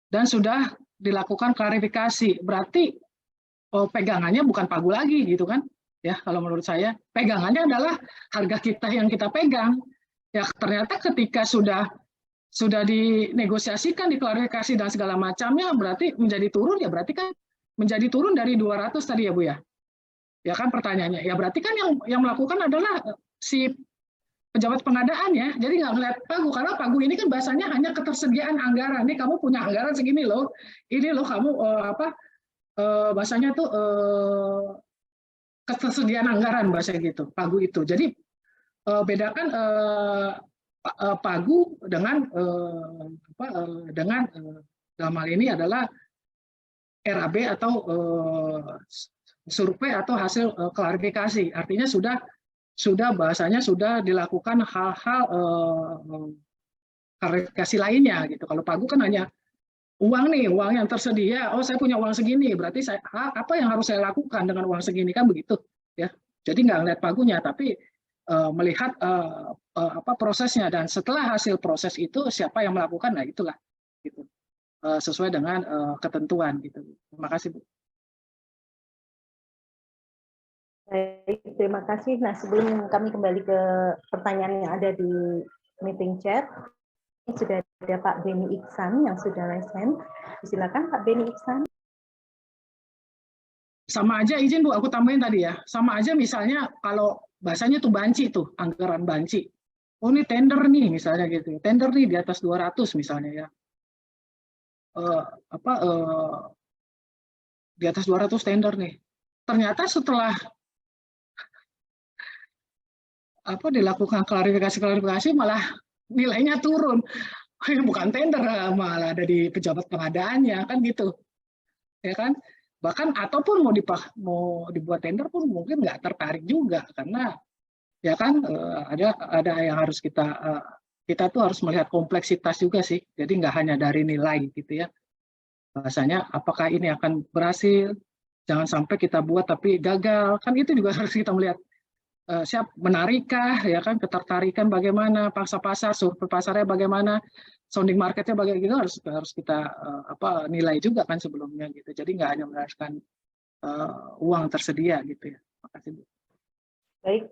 Dan sudah dilakukan klarifikasi. Berarti pegangannya bukan pagu lagi gitu kan. Ya, kalau menurut saya pegangannya adalah harga kita yang kita pegang. Ya, ternyata ketika sudah dinegosiasikan, diklarifikasi dan segala macamnya berarti menjadi turun ya, berarti kan menjadi turun dari 200 tadi ya Bu ya. Ya kan pertanyaannya, ya berarti kan yang melakukan adalah si pejabat pengadaan ya, jadi nggak ngeliat pagu, karena pagu ini kan bahasanya hanya ketersediaan anggaran. Nih kamu punya anggaran segini loh, ini loh kamu bahasanya tuh ketersediaan anggaran bahasa gitu, pagu itu. Jadi bedakan pagu dengan dalam hal ini adalah RAB atau survei atau hasil klarifikasi, artinya sudah bahasanya sudah dilakukan hal-hal klarifikasi lainnya gitu. Kalau pagu kan hanya uang nih, uang yang tersedia. Oh saya punya uang segini, berarti apa yang harus saya lakukan dengan uang segini kan begitu ya. Jadi nggak ngeliat pagunya, tapi melihat prosesnya dan setelah hasil proses itu siapa yang melakukan, nah itulah gitu. Sesuai dengan ketentuan gitu. Terima kasih Bu. Baik, terima kasih. Nah, sebelum kami kembali ke pertanyaan yang ada di meeting chat, sudah ada Pak Beni Iksan yang sudah raise hand. Silakan Pak Beni Iksan. Sama aja izin Bu, aku tambahin tadi ya. Sama aja misalnya kalau bahasanya tuh banci tuh, anggaran banci. Oh ini tender nih misalnya gitu. Tender nih di atas 200 misalnya ya. Di atas 200 tender nih. Ternyata setelah dilakukan klarifikasi malah nilainya turun. Bukan tender, malah ada di pejabat pengadaannya kan gitu. Ya kan? Bahkan ataupun mau dibuat tender pun mungkin nggak tertarik juga karena ya kan ada yang harus kita tuh harus melihat kompleksitas juga sih. Jadi nggak hanya dari nilai gitu ya. Bahasanya apakah ini akan berhasil? Jangan sampai kita buat tapi gagal. Kan itu juga harus kita melihat siap menarikah ya kan, ketertarikan bagaimana, pangsa pasar, survei pasarnya bagaimana, sounding marketnya bagaimana, gitu harus kita nilai juga kan sebelumnya gitu. Jadi nggak hanya berdasarkan uang tersedia gitu ya. Terima kasih Bu. Baik,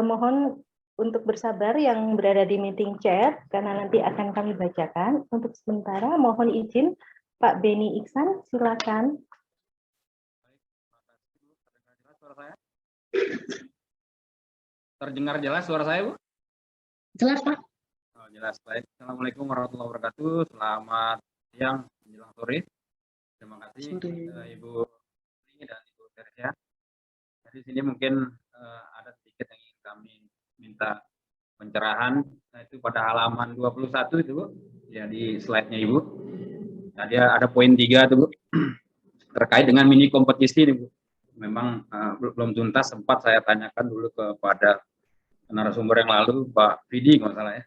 mohon untuk bersabar yang berada di meeting chat karena nanti akan kami bacakan. Untuk sementara mohon izin Pak Beni Iksan, silakan. Terdengar jelas suara saya, Bu? Jelas Pak. Oh, jelas. Baik. Assalamualaikum warahmatullahi wabarakatuh. Selamat siang menjelang sore. Terima kasih Ibu dan Ibu Tersia. Di sini mungkin ada sedikit yang ingin kami minta pencerahan. Nah, itu pada halaman 21 itu Bu. Ya di slide-nya Ibu. Nah, dia ada poin 3 tuh Bu. Terkait dengan mini kompetisi nih Bu. Memang belum tuntas, sempat saya tanyakan dulu kepada narasumber yang lalu, Pak Vidi kalau salah ya.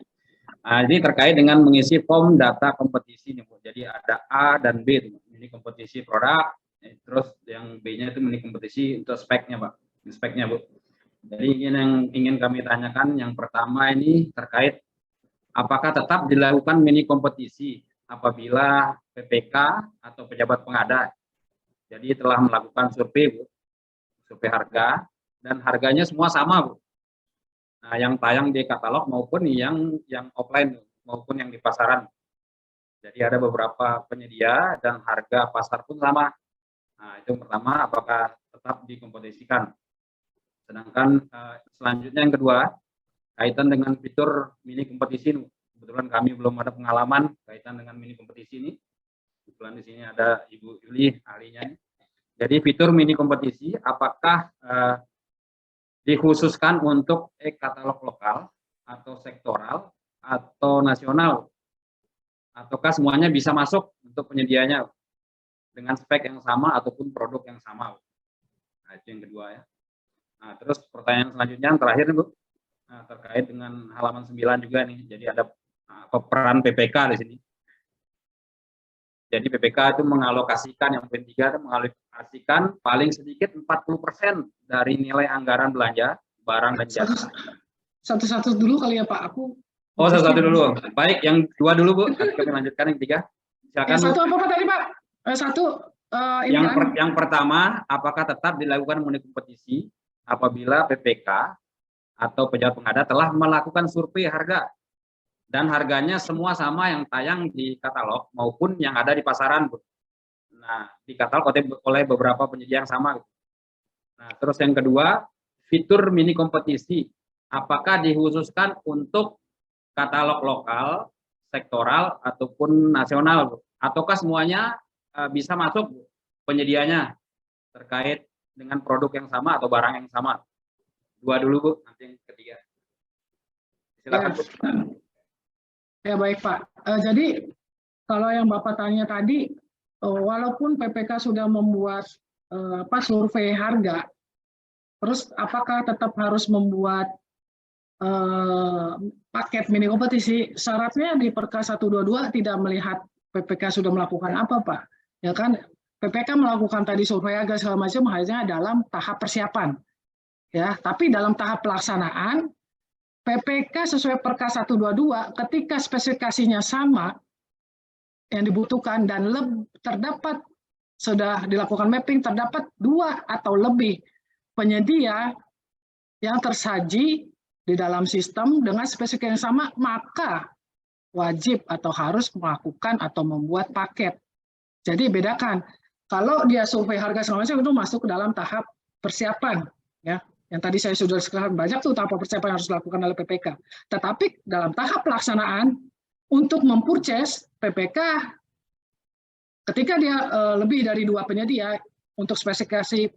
Nah, ini terkait dengan mengisi form data kompetisi nih Bu. Jadi ada A dan B tuh, ini kompetisi produk, terus yang B-nya itu mini kompetisi untuk speknya Pak, speknya Bu. Jadi yang ingin kami tanyakan yang pertama ini terkait apakah tetap dilakukan mini kompetisi apabila PPK atau pejabat pengadaan jadi telah melakukan survei Bu, survei harga dan harganya semua sama Bu. Nah, yang tayang di katalog maupun yang offline maupun yang di pasaran. Jadi ada beberapa penyedia dan harga pasar pun sama. Nah, itu yang pertama, apakah tetap dikompetisikan. Sedangkan selanjutnya yang kedua, kaitan dengan fitur mini kompetisi. Kebetulan kami belum ada pengalaman kaitan dengan mini kompetisi ini. Kebetulan di sini ada Ibu Yuli ahlinya. Jadi fitur mini kompetisi apakah dikhususkan untuk katalog lokal atau sektoral atau nasional, ataukah semuanya bisa masuk untuk penyedianya dengan spek yang sama ataupun produk yang sama. Nah, itu yang kedua ya. Nah, terus pertanyaan selanjutnya yang terakhir nih, Bu. Nah, terkait dengan halaman 9 juga nih. Jadi ada peran PPK di sini. Jadi PPK itu mengalokasikan, yang poin 3 itu mengalokasikan paling sedikit 40% dari nilai anggaran belanja barang dan jasa. Satu-satu dulu kali ya Pak, aku. Oh, satu-satu dulu. Baik, yang 2 dulu Bu. Nanti kami lanjutkan yang 3. Silakan. Yang satu apa Pak tadi Pak? Yang pertama, apakah tetap dilakukan mini kompetisi apabila PPK atau pejabat pengadaan telah melakukan survei harga dan harganya semua sama yang tayang di katalog maupun yang ada di pasaran, Bu. Nah, di katalog oleh beberapa penyedia yang sama. Nah, terus yang kedua, fitur mini kompetisi apakah dikhususkan untuk katalog lokal, sektoral ataupun nasional, Bu? Ataukah semuanya bisa masuk, Bu, penyedianya terkait dengan produk yang sama atau barang yang sama? 2 dulu, Bu, nanti yang ketiga. Silakan, Bu. Ya baik Pak. Jadi kalau yang Bapak tanya tadi, walaupun PPK sudah membuat survei harga, terus apakah tetap harus membuat paket mini kompetisi? Syaratnya di Perka 122 tidak melihat PPK sudah melakukan apa Pak. Ya kan, PPK melakukan tadi survei harga segala macam hanya dalam tahap persiapan. Ya, tapi dalam tahap pelaksanaan PPK sesuai Perka 122 ketika spesifikasinya sama yang dibutuhkan dan terdapat sudah dilakukan mapping, terdapat 2 atau lebih penyedia yang tersaji di dalam sistem dengan spesifikasi yang sama, maka wajib atau harus melakukan atau membuat paket. Jadi bedakan, kalau dia survei harga segala macam itu masuk ke dalam tahap persiapan, ya. Yang tadi saya sudah sekalian banyak tuh tahap persiapan yang harus dilakukan oleh PPK. Tetapi dalam tahap pelaksanaan untuk mempurchase PPK, ketika dia lebih dari 2 penyedia untuk spesifikasi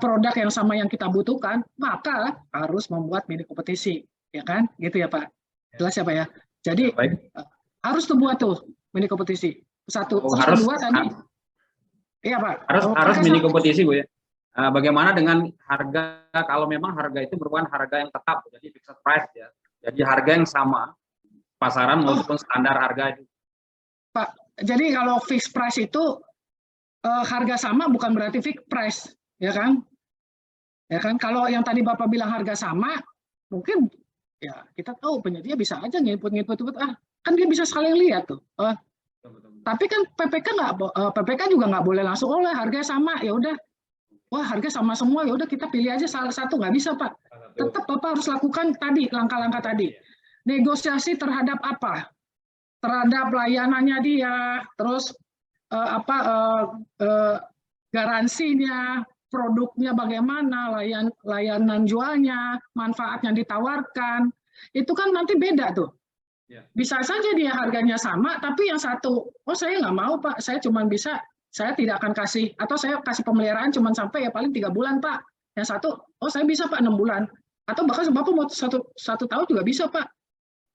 produk yang sama yang kita butuhkan, maka harus membuat mini kompetisi, ya kan? Gitu ya Pak. Jelas ya Pak ya. Jadi harus dibuat tuh mini kompetisi. Satu, harus, kedua tadi. Iya Pak. Harus mini kompetisi, Bu ya. Bagaimana dengan harga, kalau memang harga itu merupakan harga yang tetap, jadi fixed price ya. Jadi harga yang sama, pasaran maupun standar harga itu. Pak, jadi kalau fixed price itu harga sama bukan berarti fixed price, ya kan? Ya kan, kalau yang tadi Bapak bilang harga sama, mungkin ya kita tahu penyedia bisa aja nginput, kan dia bisa saling lihat tuh. Tapi kan PPK juga nggak boleh langsung harga sama, ya udah. Wah, harga sama semua, ya udah kita pilih aja salah satu, nggak bisa Pak. Tetap Bapak harus lakukan tadi langkah-langkah tadi. Negosiasi terhadap apa? Terhadap layanannya dia, terus garansinya, produknya bagaimana, layanan jualnya, manfaat yang ditawarkan, itu kan nanti beda tuh. Bisa saja dia harganya sama, tapi yang satu, saya nggak mau Pak, saya tidak akan kasih, atau saya kasih pemeliharaan cuma sampai ya paling 3 bulan Pak. Yang satu, saya bisa Pak 6 bulan. Atau bahkan Bapak mau satu tahun juga bisa Pak.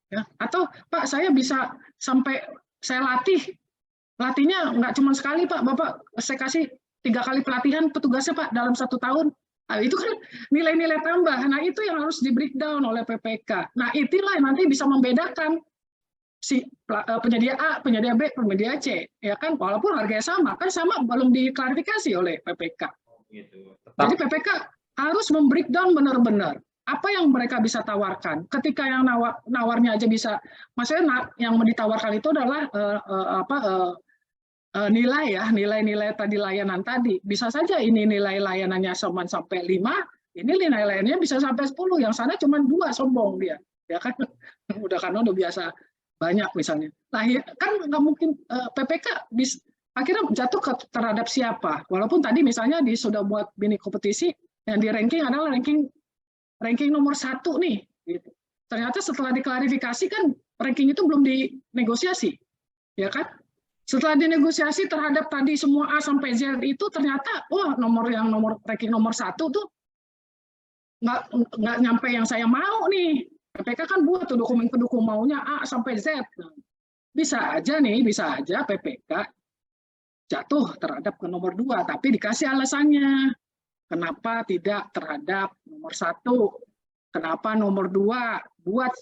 Ya. Atau Pak saya bisa sampai saya latihnya nggak cuma sekali Pak, Bapak saya kasih 3 kali pelatihan petugasnya Pak dalam 1 tahun. Nah, itu kan nilai-nilai tambah. Nah itu yang harus di breakdown oleh PPK. Nah itulah yang nanti bisa membedakan si penyedia A, penyedia B, penyedia C, ya kan, walaupun harganya sama, kan sama belum diklarifikasi oleh PPK. Gitu. Jadi PPK harus membreakdown benar-benar apa yang mereka bisa tawarkan. Ketika yang nawarnya aja bisa, maksudnya yang ditawarkan itu adalah nilai tadi layanan tadi. Bisa saja ini nilai layanannya sampai 5, ini nilai-nilainya bisa sampai 10, yang sana cuma 2, sombong dia, ya kan? Udah karena udah biasa banyak misalnya. Nah, kan nggak mungkin PPK akhirnya jatuh terhadap siapa? Walaupun tadi misalnya sudah buat mini kompetisi yang di ranking adalah ranking nomor 1 nih. Gitu. Ternyata setelah diklarifikasi kan ranking itu belum dinegosiasi, ya kan? Setelah dinegosiasi terhadap tadi semua A sampai Z itu ternyata ranking nomor 1 tuh nggak nyampe yang saya mau nih. PPK kan buat tuh dokumen pendukung maunya A sampai Z. Bisa aja PPK jatuh terhadap ke nomor 2, tapi dikasih alasannya. Kenapa tidak terhadap nomor 1? Kenapa nomor 2 buat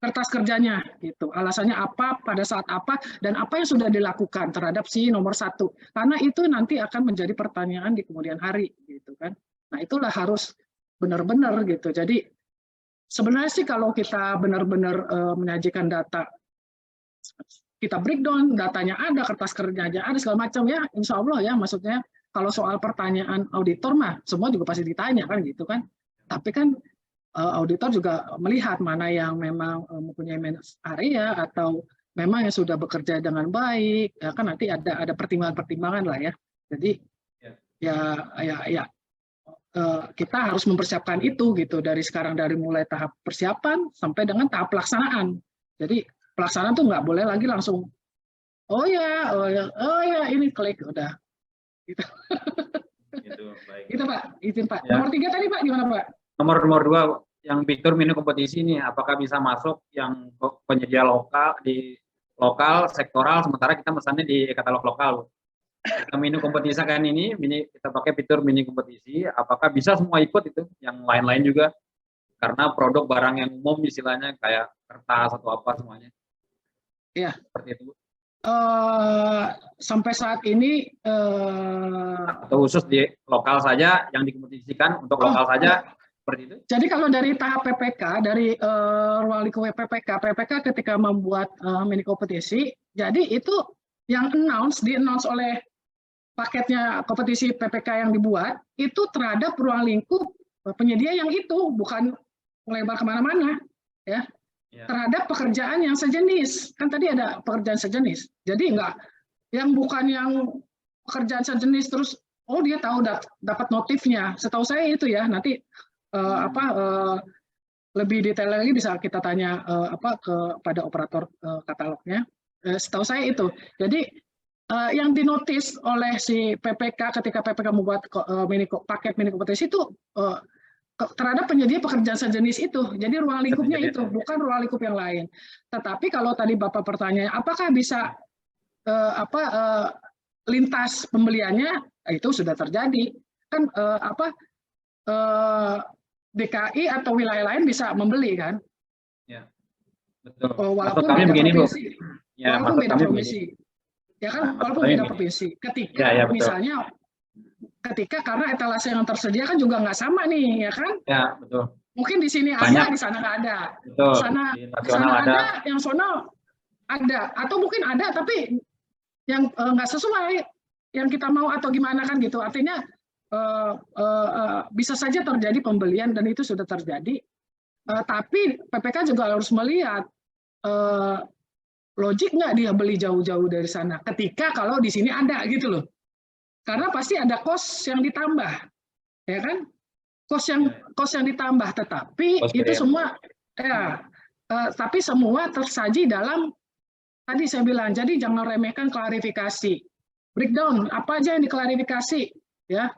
kertas kerjanya gitu. Alasannya apa, pada saat apa, dan apa yang sudah dilakukan terhadap si nomor 1. Karena itu nanti akan menjadi pertanyaan di kemudian hari gitu kan. Nah, itulah harus benar-benar gitu. Jadi sebenarnya sih kalau kita benar-benar menyajikan data, kita breakdown, datanya ada, kertas kerjanya ada, segala macam ya, insya Allah ya, maksudnya kalau soal pertanyaan auditor mah, semua juga pasti ditanya kan gitu kan. Tapi kan auditor juga melihat mana yang memang mempunyai manage area atau memang yang sudah bekerja dengan baik, ya kan nanti ada pertimbangan-pertimbangan lah ya. Jadi ya kita harus mempersiapkan itu gitu dari sekarang, dari mulai tahap persiapan sampai dengan tahap pelaksanaan. Jadi pelaksanaan tuh nggak boleh lagi langsung oh ya ini klik udah gitu. Gitu, baik. Gitu Pak, izin Pak. Ya. Nomor 3 tadi Pak gimana Pak? Nomor 2 yang fitur mini kompetisi ini apakah bisa masuk yang penyedia lokal sektoral, sementara kita mesannya di katalog lokal. Kita mini kompetisi kan ini, kita pakai fitur mini kompetisi, apakah bisa semua ikut itu, yang lain-lain juga? Karena produk barang yang umum istilahnya kayak kertas atau apa semuanya. Iya. Seperti itu. Sampai saat ini atau khusus di lokal saja yang dikompetisikan untuk lokal saja seperti itu. Jadi kalau dari tahap PPK, dari ruang lingkup PPK ketika membuat mini kompetisi, jadi itu yang di-announce oleh paketnya kompetisi PPK yang dibuat itu terhadap ruang lingkup penyedia yang itu, bukan melebar kemana-mana, ya. Terhadap pekerjaan yang sejenis. Kan tadi ada pekerjaan sejenis. Jadi enggak, yang bukan yang pekerjaan sejenis terus, oh dia tahu dapat notifnya. Setahu saya itu ya, nanti lebih detail lagi bisa kita tanya kepada operator katalognya. Setahu saya itu. Jadi yang dinotis oleh si PPK ketika PPK membuat paket mini kompetisi itu terhadap penyedia pekerjaan sejenis itu. Jadi ruang lingkupnya itu, bukan ruang lingkup yang lain. Tetapi kalau tadi Bapak bertanya, apakah bisa lintas pembeliannya, itu sudah terjadi. Kan DKI atau wilayah lain bisa membeli kan? Ya, betul. Walaupun beda provinsi. Ya, walaupun beda provinsi. Ya kan, walaupun beda provinsi. Ketika misalnya karena etalase yang tersedia kan juga nggak sama nih, ya kan? Ya, betul. Mungkin di sini ada, di sana nggak ada. Betul. Di sana ada, yang sono ada. Atau mungkin ada, tapi yang nggak sesuai yang kita mau atau gimana kan gitu. Artinya bisa saja terjadi pembelian dan itu sudah terjadi. Tapi PPK juga harus melihat logik nggak dia beli jauh-jauh dari sana. Ketika kalau di sini ada gitu loh. Karena pasti ada cost yang ditambah, ya kan? Cost yang ditambah, tetapi itu semua, tapi semua tersaji dalam tadi saya bilang. Jadi jangan remehkan klarifikasi, breakdown apa aja yang diklarifikasi, ya.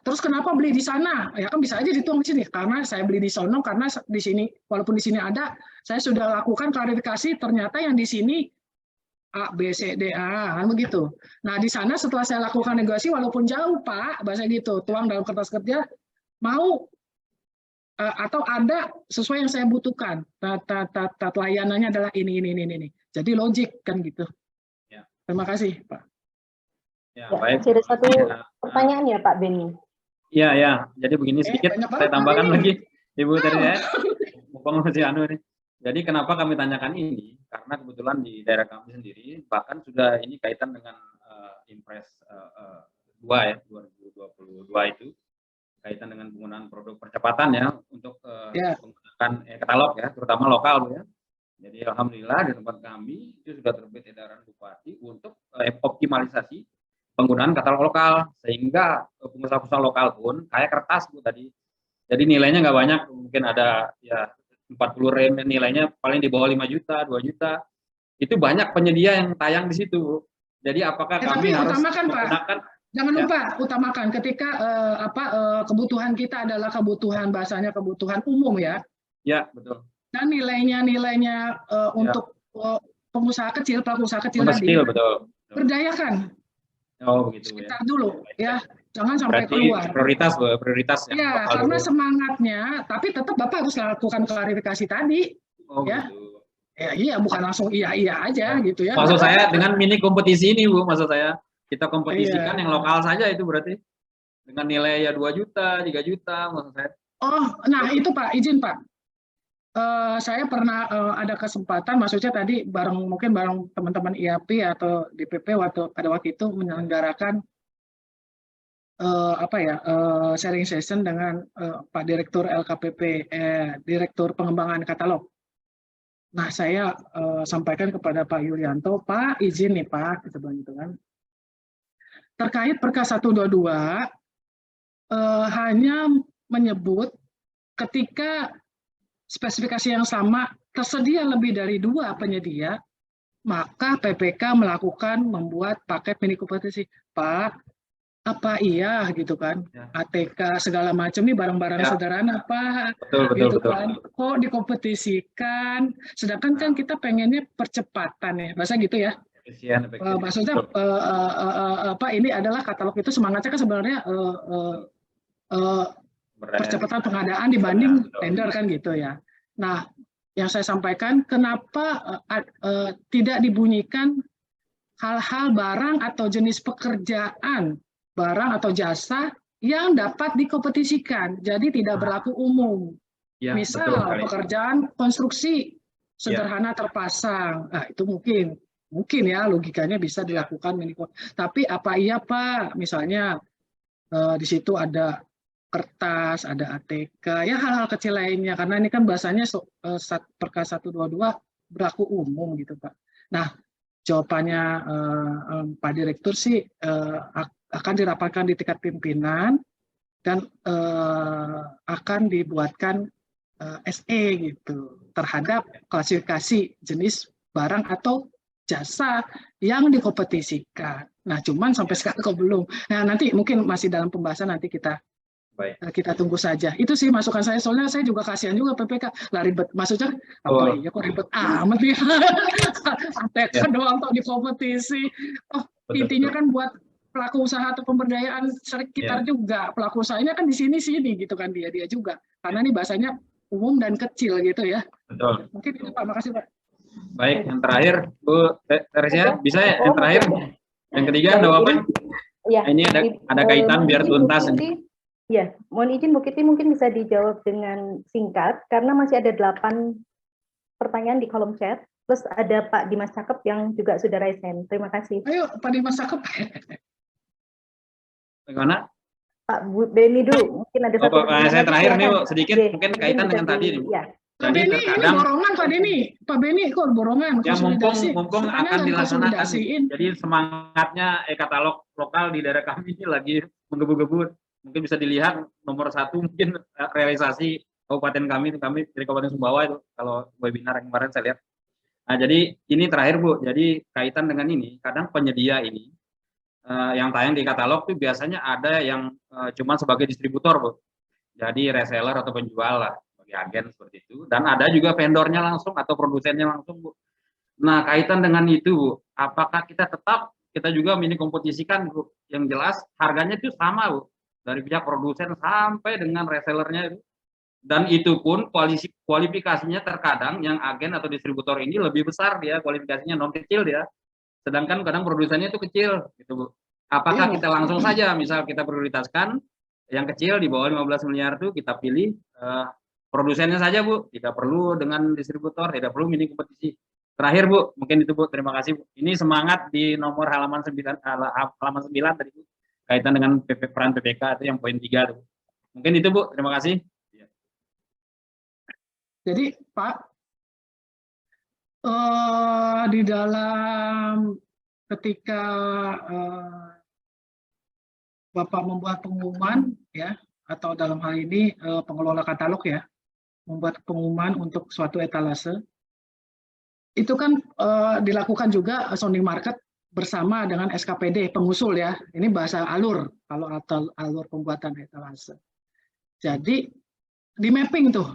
Terus kenapa beli di sana? Ya kan bisa aja dituang di sini. Karena saya beli di sono, karena di sini, walaupun di sini ada, saya sudah lakukan klarifikasi. Ternyata yang di sini A, B, C, D, A, kan begitu. Nah, di sana setelah saya lakukan negosiasi, walaupun jauh, Pak, bahasa gitu, tuang dalam kertas kerja, mau atau ada sesuai yang saya butuhkan. Layanannya adalah ini. Jadi logik, kan gitu. Ya. Terima kasih, Pak. Ya, baik. Ada satu pertanyaan ya, Pak Beni. Iya. Jadi begini sedikit, saya tambahkan lagi, Ibu tadi ya. Mumpung masih anu nih. Jadi kenapa kami tanyakan ini? Karena kebetulan di daerah kami sendiri, bahkan sudah ini kaitan dengan Impres 2 ya, 2022 itu. kaitan dengan penggunaan produk percepatan ya untuk Ya. menggunakan katalog ya, terutama lokal Bu ya. Jadi alhamdulillah di tempat kami itu sudah terbit edaran Bupati untuk optimalisasi penggunaan katalog lokal, sehingga pengusaha-pengusaha lokal pun kayak kertas Bu tadi. Jadi nilainya nggak banyak, mungkin ada ya 40 rem, nilainya paling di bawah 5 juta, 2 juta. Itu banyak penyedia yang tayang di situ Bu. Jadi apakah kami Tapi harus utamakan Pak, menggunakan jangan ya. lupa utamakan ketika kebutuhan kita adalah kebutuhan, bahasanya kebutuhan umum ya. Ya, betul. Dan nilainya untuk pengusaha kecil, pelaku usaha kecil Untuk tadi, skill, betul. berdayakan Oh begitu ya. sekitar dulu ya, jangan sampai Berarti keluar. prioritas Bu, prioritas yang Ya, lokal karena dulu. semangatnya, tapi tetap Bapak harus lakukan klarifikasi tadi. Oh ya. gitu. Ya, iya, bukan langsung iya aja gitu ya. Maksud saya dengan mini kompetisi ini Bu, maksud saya kita kompetisikan Iya. yang lokal saja itu berarti dengan nilai ya 2 juta, 3 juta maksud saya. Oh, nah itu Pak, izin Pak. Saya pernah ada kesempatan, maksudnya tadi mungkin bareng teman-teman IAP atau DPP pada waktu itu menyelenggarakan sharing session dengan Pak Direktur LKPP, Direktur Pengembangan Katalog. Nah, saya sampaikan kepada Pak Yulianto, Pak izin nih Pak, gitu kan. Terkait Perka 122 hanya menyebut ketika spesifikasi yang sama tersedia lebih dari 2 penyedia, maka PPK membuat paket mini kompetisi. Pak, apa iya gitu kan? Ya. ATK segala macam nih barang-barang Ya. sederhana Pak, Betul, gitu betul. kan? Kok dikompetisikan? Sedangkan kan kita pengennya percepatan ya, bahasa gitu ya. Efisien, efektif. Maksudnya ini adalah katalog itu semangatnya kan sebenarnya percepatan pengadaan dibanding tender kan gitu ya. Nah, yang saya sampaikan, kenapa tidak dibunyikan hal-hal barang atau jenis pekerjaan, barang atau jasa yang dapat dikompetisikan, jadi tidak berlaku umum. Ya, Misal betul, pekerjaan konstruksi sederhana terpasang, nah itu mungkin ya logikanya bisa dilakukan mini. Tapi apa iya Pak, misalnya di situ ada kertas, ada ATK, ya hal-hal kecil lainnya, karena ini kan bahasanya Perka 122 berlaku umum gitu Pak. Nah, jawabannya Pak Direktur sih akan dirapatkan di tingkat pimpinan dan akan dibuatkan SE gitu terhadap klasifikasi jenis barang atau jasa yang dikompetisikan. Nah, cuman sampai sekarang kok belum. Nah, nanti mungkin masih dalam pembahasan, nanti kita tunggu saja. Itu sih masukan saya, soalnya saya juga kasihan juga PPK lah ribet. Maksudnya apa ya kok ribet amat ya. ATK doang untuk dikompetisi. Oh, intinya kan buat pelaku usaha atau pemberdayaan sekitar juga. Pelaku usahanya kan di sini gitu kan dia juga. Karena ini bahasanya umum dan kecil gitu ya. Betul. Mungkin itu Pak, makasih Pak. Baik, yang terakhir Bu Teresia, bisa ya yang terakhir? Yang ketiga ada apa? Ya, ini ada kaitan biar tuntas ini. Ya, mohon izin Bu Kiti mungkin bisa dijawab dengan singkat karena masih ada 8 pertanyaan di kolom chat. Plus ada Pak Dimas Cakep yang juga sudah raise hand. Terima kasih. Ayo Pak Dimas Cakep. Bagaimana? Pak Beni dulu, mungkin ada satu pertanyaan. Saya terakhir nih Bu, sedikit mungkin kaitan dengan tadi nih Bu. Ya. Pak Beni ini borongan Pak Deni. Pak Beni kok borongan? Ya mumpung akan dilaksanakan. Jadi semangatnya katalog lokal di daerah kami ini lagi menggebu-gebu. Mungkin bisa dilihat nomor 1 mungkin realisasi kabupaten kami dari Kabupaten Sumbawa itu kalau webinar yang kemarin saya lihat. Nah, jadi ini terakhir Bu, jadi kaitan dengan ini, kadang penyedia ini yang tayang di katalog itu biasanya ada yang cuma sebagai distributor Bu, jadi reseller atau penjual lah, sebagai agen seperti itu, dan ada juga vendornya langsung atau produsennya langsung Bu. Nah, kaitan dengan itu Bu, apakah kita juga mini kompetisikan Bu, yang jelas harganya itu sama Bu, dari pihak produsen sampai dengan resellernya itu. Dan itu pun kualifikasinya terkadang yang agen atau distributor ini lebih besar dia, kualifikasinya non kecil dia. Sedangkan kadang produsennya itu kecil gitu Bu. Apakah kita langsung saja misal kita prioritaskan yang kecil di bawah 15 miliar itu kita pilih produsennya saja Bu, tidak perlu dengan distributor, tidak perlu mini kompetisi. Terakhir Bu, mungkin itu Bu, terima kasih Bu. Ini semangat di nomor halaman 9 tadi Bu. Kaitan dengan peran PPK itu yang poin 3 tuh. Mungkin itu Bu, terima kasih. Jadi Pak, di dalam ketika Bapak membuat pengumuman ya, atau dalam hal ini pengelola katalog ya, membuat pengumuman untuk suatu etalase, itu kan dilakukan juga sounding market bersama dengan SKPD pengusul ya. Ini bahasa alur kalau alur pembuatan etalase. Jadi di mapping tuh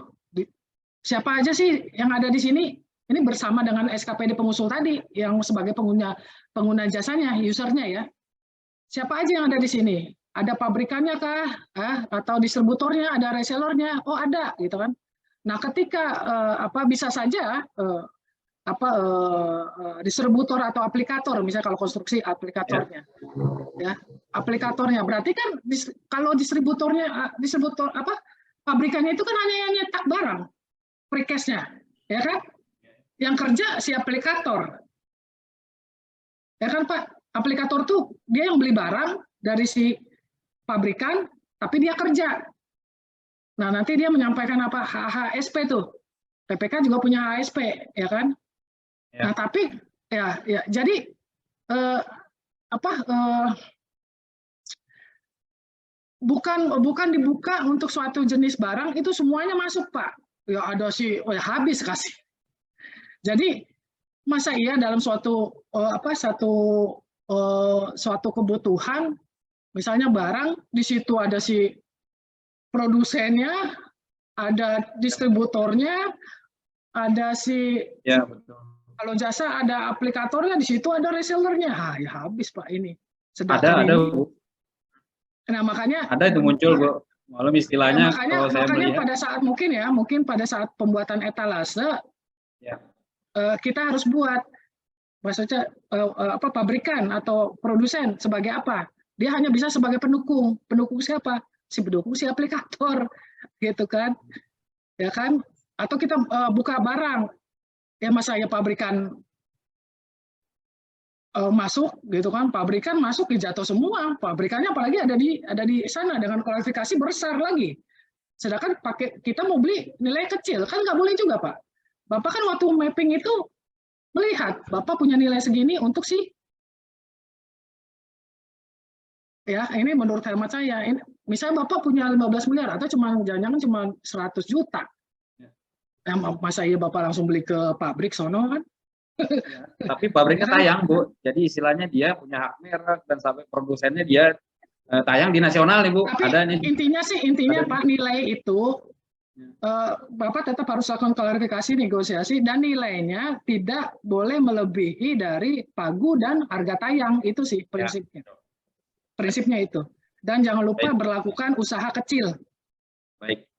siapa aja sih yang ada di sini. Ini bersama dengan SKPD pengusul tadi yang sebagai pengguna jasanya, usernya ya. Siapa aja yang ada di sini? Ada pabrikannya kah? Atau distributornya? Ada resellernya? Oh ada, gitu kan? Nah ketika bisa saja distributor atau aplikator, misalnya kalau konstruksi aplikatornya, ya aplikatornya. Berarti kan kalau distributor pabrikannya itu kan hanya yang nyetak barang, precast-nya, ya kan? Yang kerja si aplikator, ya kan Pak? Aplikator tuh dia yang beli barang dari si pabrikan, tapi dia kerja. Nah nanti dia menyampaikan apa HSP tuh, PPK juga punya HSP, ya kan? Ya. Nah tapi ya jadi bukan dibuka untuk suatu jenis barang itu semuanya masuk Pak. Ya ada sih, habis kasih. Jadi masa iya dalam suatu suatu kebutuhan, misalnya barang di situ ada si produsennya, ada distributornya, ada si ya betul. Kalau jasa ada aplikatornya, di situ ada resellernya. Ya habis Pak ini. Ada Bu. Nah makanya ada itu muncul Bu. Malam istilahnya makanya pada saat mungkin pada saat pembuatan etalase ya. Kita harus buat maksudnya pabrikan atau produsen sebagai apa? Dia hanya bisa sebagai pendukung. Pendukung siapa? Pendukung si aplikator, gitu kan? Ya kan? Atau kita buka barang, ya masa ya pabrikan masuk, gitu kan? Pabrikan masuk jatuh semua. Pabrikannya apalagi ada di sana dengan kualifikasi besar lagi. Sedangkan kita mau beli nilai kecil, kan nggak boleh juga Pak. Bapak kan waktu mapping itu melihat Bapak punya nilai segini untuk ya ini menurut hemat saya, misalnya Bapak punya 15 miliar atau jangan-jangan cuma 100 juta. Ya, masa iya Bapak langsung beli ke pabrik sono kan? Ya, tapi pabriknya tayang Bu, jadi istilahnya dia punya hak merek dan sampai produsennya dia tayang di nasional nih Bu. Tapi ada nih. Intinya Pak, nilai itu Bapak tetap harus lakukan klarifikasi, negosiasi, dan nilainya tidak boleh melebihi dari pagu dan harga tayang. Itu sih prinsipnya. Ya. Prinsipnya itu. Dan jangan lupa berlakukan usaha kecil. Baik.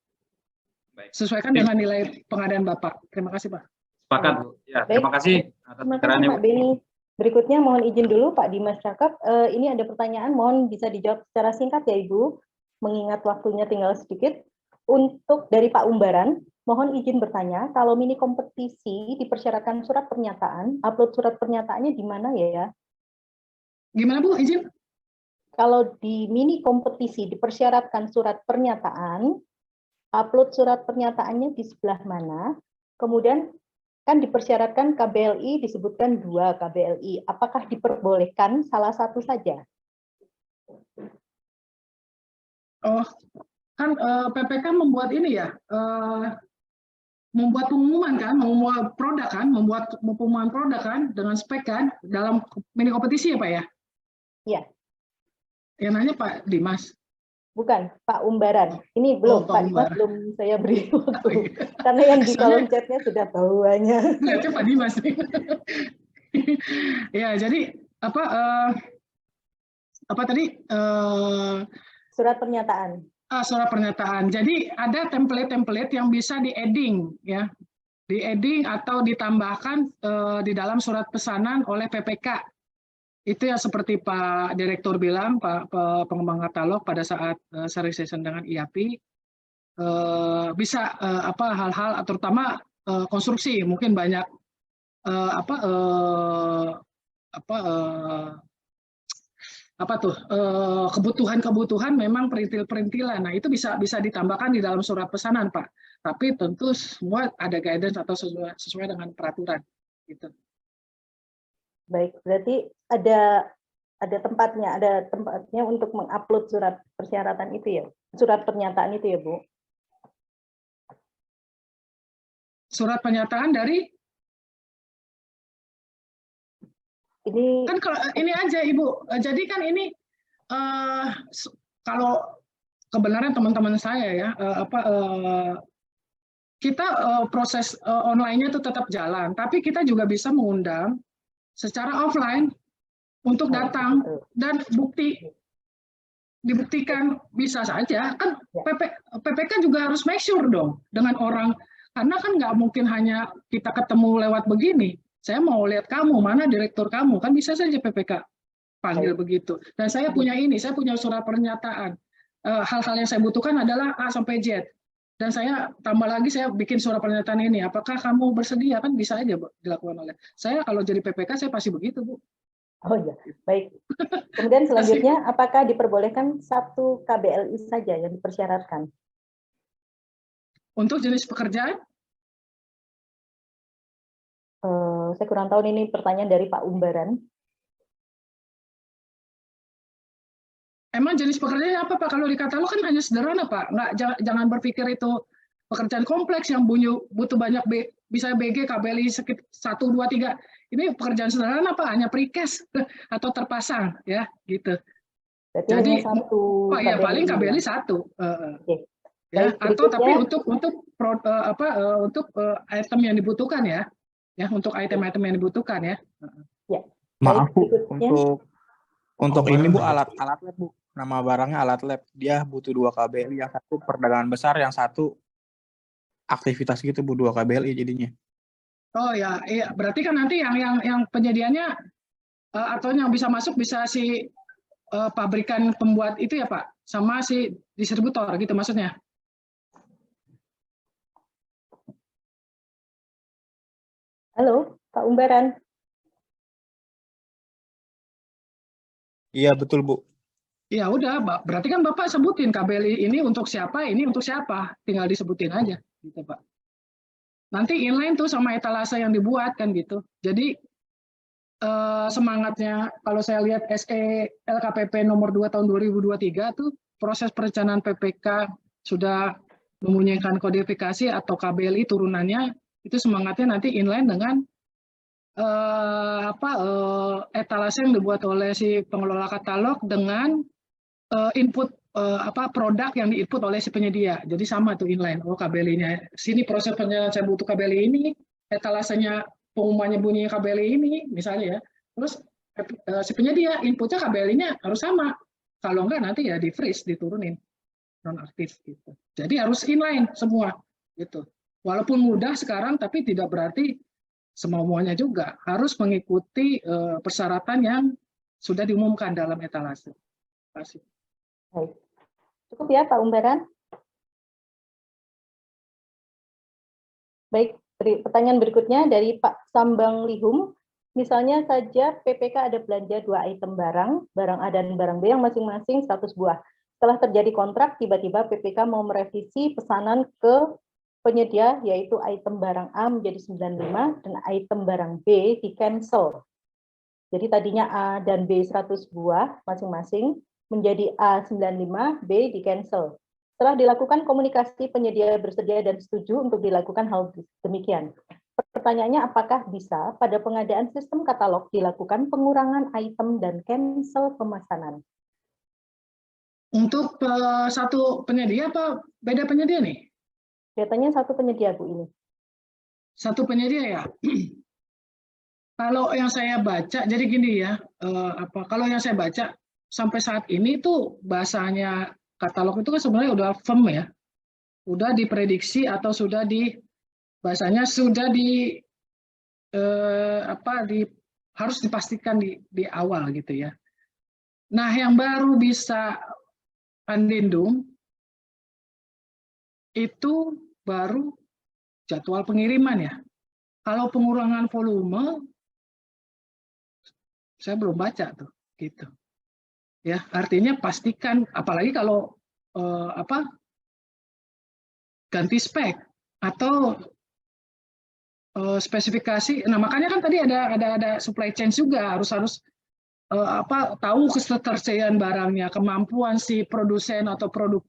Sesuaikan dengan nilai pengadaan Bapak. Terima kasih Pak. Sepakat Bu. Ya, terima kasih atas pencerahannya Pak Beni. Berikutnya mohon izin dulu Pak Dimas Cakap. Ini ada pertanyaan, mohon bisa dijawab secara singkat ya Ibu, mengingat waktunya tinggal sedikit. Untuk dari Pak Umbaran, mohon izin bertanya, kalau mini kompetisi dipersyaratkan surat pernyataan, upload surat pernyataannya di mana ya? Gimana Bu, izin? Kalau di mini kompetisi dipersyaratkan surat pernyataan, upload surat pernyataannya di sebelah mana? Kemudian kan dipersyaratkan KBLI, disebutkan 2 KBLI. Apakah diperbolehkan salah satu saja? Oh, kan PPK membuat ini ya, membuat pengumuman kan, membuat produk kan, membuat pengumuman produk kan, dengan spek kan, dalam mini kompetisi ya Pak ya? Iya. Yang nanya Pak Dimas. Bukan, Pak Umbaran. Ini belum, Pak Dimas belum saya beri waktu. Karena yang di kolom chatnya sudah bawahnya. Lihatnya Pak Dimas nih. Ya, jadi apa tadi? Surat pernyataan. Surat pernyataan. Jadi ada template-template yang bisa di-adding ya. Di-adding atau ditambahkan di dalam surat pesanan oleh PPK. Itu yang seperti Pak Direktur bilang, Pak pengembang katalog pada saat sharing session dengan IAPI, bisa hal-hal terutama konstruksi, mungkin banyak apa tuh kebutuhan-kebutuhan memang perintil-perintilan. Nah, itu bisa ditambahkan di dalam surat pesanan, Pak. Tapi tentu semua ada guidance atau sesuai dengan peraturan gitu. Baik, berarti ada tempatnya untuk mengupload surat persyaratan itu ya, surat pernyataan itu ya, Bu. Surat pernyataan dari Ini kan kalau ini aja Ibu. Jadi kan ini kalau kebenaran teman-teman saya ya kita proses online-nya itu tetap jalan, tapi kita juga bisa mengundang secara offline untuk datang dan dibuktikan bisa saja kan. PPK juga harus make sure dong dengan orang, karena kan nggak mungkin hanya kita ketemu lewat begini. Saya mau lihat kamu, mana direktur kamu, kan bisa saja PPK panggil begitu. Dan saya punya surat pernyataan. Hal-hal yang saya butuhkan adalah A sampai Z. Dan saya tambah lagi, saya bikin surat pernyataan ini. Apakah kamu bersedia? Kan bisa aja dilakukan oleh saya. Kalau jadi PPK saya pasti begitu, Bu. Oh ya, baik. Kemudian selanjutnya, apakah diperbolehkan 1 KBLI saja yang dipersyaratkan? Untuk jenis pekerjaan? Saya kurang tahu, ini pertanyaan dari Pak Umbaran. Emang jenis pekerjaannya apa, Pak? Kalau di katalog kan hanya sederhana, Pak. Jangan berpikir itu pekerjaan kompleks yang butuh banyak bisa BG, KBLI 1, 2, 3. Ini pekerjaan sederhana, Pak, hanya precast atau terpasang, ya, gitu. Berarti Jadi, hanya 1 Pak, ya paling KBLI 1. Oke. Ya, Baik, atau tapi berikutnya, untuk item yang dibutuhkan ya, untuk item-item yang dibutuhkan ya. Ya. Maaf Bu, Baik, untuk ini Bu, alat lab Bu, nama barangnya alat lab, dia butuh 2 KBLI, yang satu perdagangan besar, yang satu aktivitas gitu Bu, 2 KBLI jadinya. Oh ya, iya, berarti kan nanti yang penyediaannya atau yang bisa masuk bisa si pabrikan pembuat itu ya Pak, sama si distributor gitu maksudnya. halo, Pak Umbaran. Iya betul Bu. Ya udah, berarti kan Bapak sebutin KBLI ini untuk siapa, tinggal disebutin aja, gitu Pak. Nanti inline tuh sama etalase yang dibuat kan gitu. Jadi semangatnya kalau saya lihat SE LKPP nomor 2 tahun 2023 tuh proses perencanaan PPK sudah mempunyai kodifikasi atau KBLI turunannya, itu semangatnya nanti inline dengan etalase yang dibuat oleh si pengelola katalog dengan input produk yang diinput oleh si penyedia. Jadi sama tuh inline. Oh, KBLI-nya sini, proses penyediaan saya butuh KBLI ini, etalasenya pengumumannya bunyi KBLI ini misalnya ya. Terus si penyedia inputnya KBLI-nya harus sama. Kalau enggak nanti ya di freeze, diturunin nonaktif gitu. Jadi harus inline semua gitu. Walaupun mudah sekarang tapi tidak berarti semuanya juga harus mengikuti persyaratan yang sudah diumumkan dalam etalase. Terima kasih. Baik. Cukup ya Pak Umbaran. Baik, pertanyaan berikutnya dari Pak Sambang Lihum. Misalnya saja PPK ada belanja 2 item barang A dan barang B yang masing-masing 100 buah. Setelah terjadi kontrak, tiba-tiba PPK mau merevisi pesanan ke penyedia, yaitu item barang A menjadi 95 dan item barang B di cancel. Jadi tadinya A dan B 100 buah masing-masing, menjadi A95, B di cancel. Setelah dilakukan komunikasi, penyedia bersedia dan setuju untuk dilakukan hal demikian. Pertanyaannya, apakah bisa pada pengadaan sistem katalog dilakukan pengurangan item dan cancel pemesanan? Untuk satu penyedia apa beda penyedia nih? Kelihatannya satu penyedia Bu ini. Satu penyedia ya. Kalau yang saya baca, jadi gini ya, kalau yang saya baca sampai saat ini tuh bahasanya katalog itu kan sebenarnya udah firm ya, udah diprediksi atau sudah bahasanya sudah harus dipastikan di awal gitu ya. Nah, yang baru bisa andindung itu baru jadwal pengiriman ya. Kalau pengurangan volume, saya belum baca tuh, gitu. Ya, artinya pastikan, apalagi kalau ganti spek atau spesifikasi. Nah, makanya kan tadi ada supply chain juga, harus tahu ketersediaan barangnya, kemampuan si produsen atau produk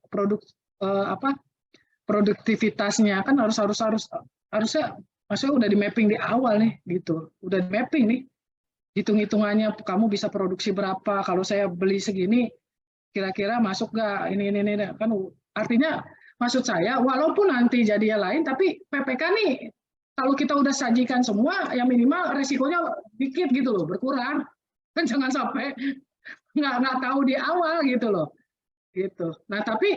produktivitasnya kan harusnya maksudnya udah di mapping di awal nih gitu. Udah di mapping nih. Hitung-hitungannya kamu bisa produksi berapa, kalau saya beli segini kira-kira masuk nggak ini kan artinya maksud saya walaupun nanti jadi yang lain tapi PPK nih kalau kita udah sajikan semua ya minimal resikonya dikit gitu loh, berkurang kan, jangan sampai nggak tahu di awal gitu loh gitu. Nah tapi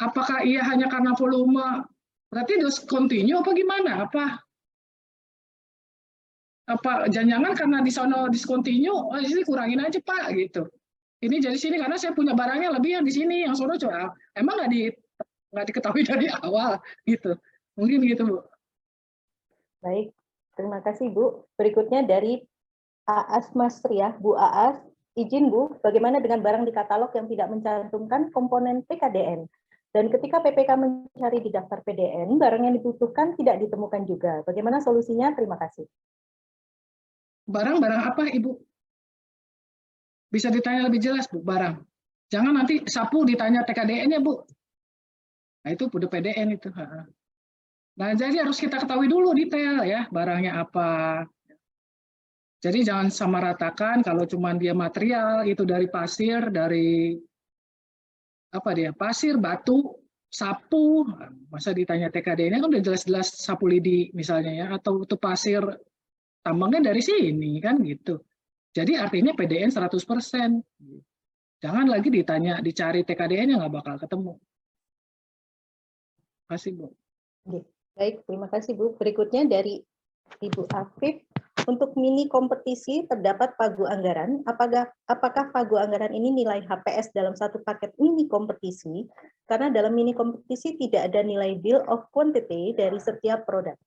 apakah iya hanya karena volume berarti discontinue apa gimana, apa jangan-jangan karena di sono discontinue, oh, di sini kurangin aja Pak gitu. Ini jadi sini karena saya punya barangnya lebih yang di sini, yang sono coba emang nggak diketahui dari awal gitu. Mungkin gitu Bu. Baik, terima kasih Bu. Berikutnya dari Aas Masri ya, Bu Aas. Izin Bu, bagaimana dengan barang di katalog yang tidak mencantumkan komponen PKDN? Dan ketika PPK mencari di daftar PDN, barang yang dibutuhkan tidak ditemukan juga. Bagaimana solusinya? Terima kasih. Barang-barang apa Ibu? Bisa ditanya lebih jelas Bu, barang. Jangan nanti sapu ditanya TKDN-nya Bu. Nah itu udah PDN itu. Nah jadi harus kita ketahui dulu detail ya, barangnya apa. Jadi jangan samaratakan kalau cuma dia material itu dari pasir, dari pasir, batu, sapu. Masa ditanya TKD-nya kan udah jelas-jelas sapu lidi misalnya ya, atau itu pasir tambangnya dari sini kan gitu. Jadi artinya PDN 100%. Jangan lagi dicari TKDN yang nggak bakal ketemu. Terima kasih Bu. Baik, terima kasih Bu. Berikutnya dari Ibu Afif. Untuk mini kompetisi terdapat pagu anggaran. Apakah pagu anggaran ini nilai HPS dalam satu paket mini kompetisi? Karena dalam mini kompetisi tidak ada nilai bill of quantity dari setiap produk.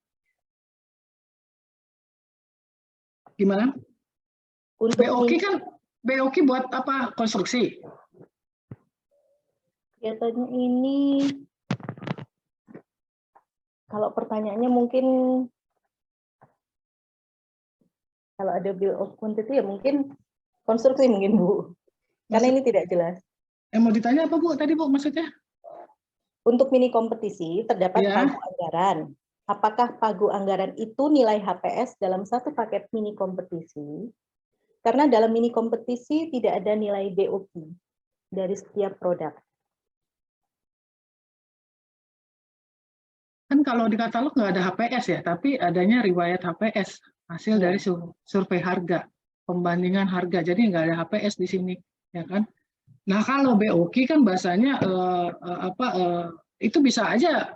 Gimana? Untuk BOQ buat apa? Konstruksi. Kelihatannya ini, kalau pertanyaannya mungkin kalau ada bill of quantity ya mungkin konstruksi mungkin Bu. Karena ini tidak jelas. Yang mau ditanya apa Bu tadi Bu maksudnya? Untuk mini kompetisi terdapat pagu anggaran. Apakah pagu anggaran itu nilai HPS dalam satu paket mini kompetisi? Karena dalam mini kompetisi tidak ada nilai BOQ dari setiap produk. Kan kalau di katalog nggak ada HPS ya, tapi adanya riwayat HPS, hasil dari survei harga, pembandingan harga, jadi nggak ada HPS di sini, ya kan? Nah kalau BOQ kan bahasanya itu bisa aja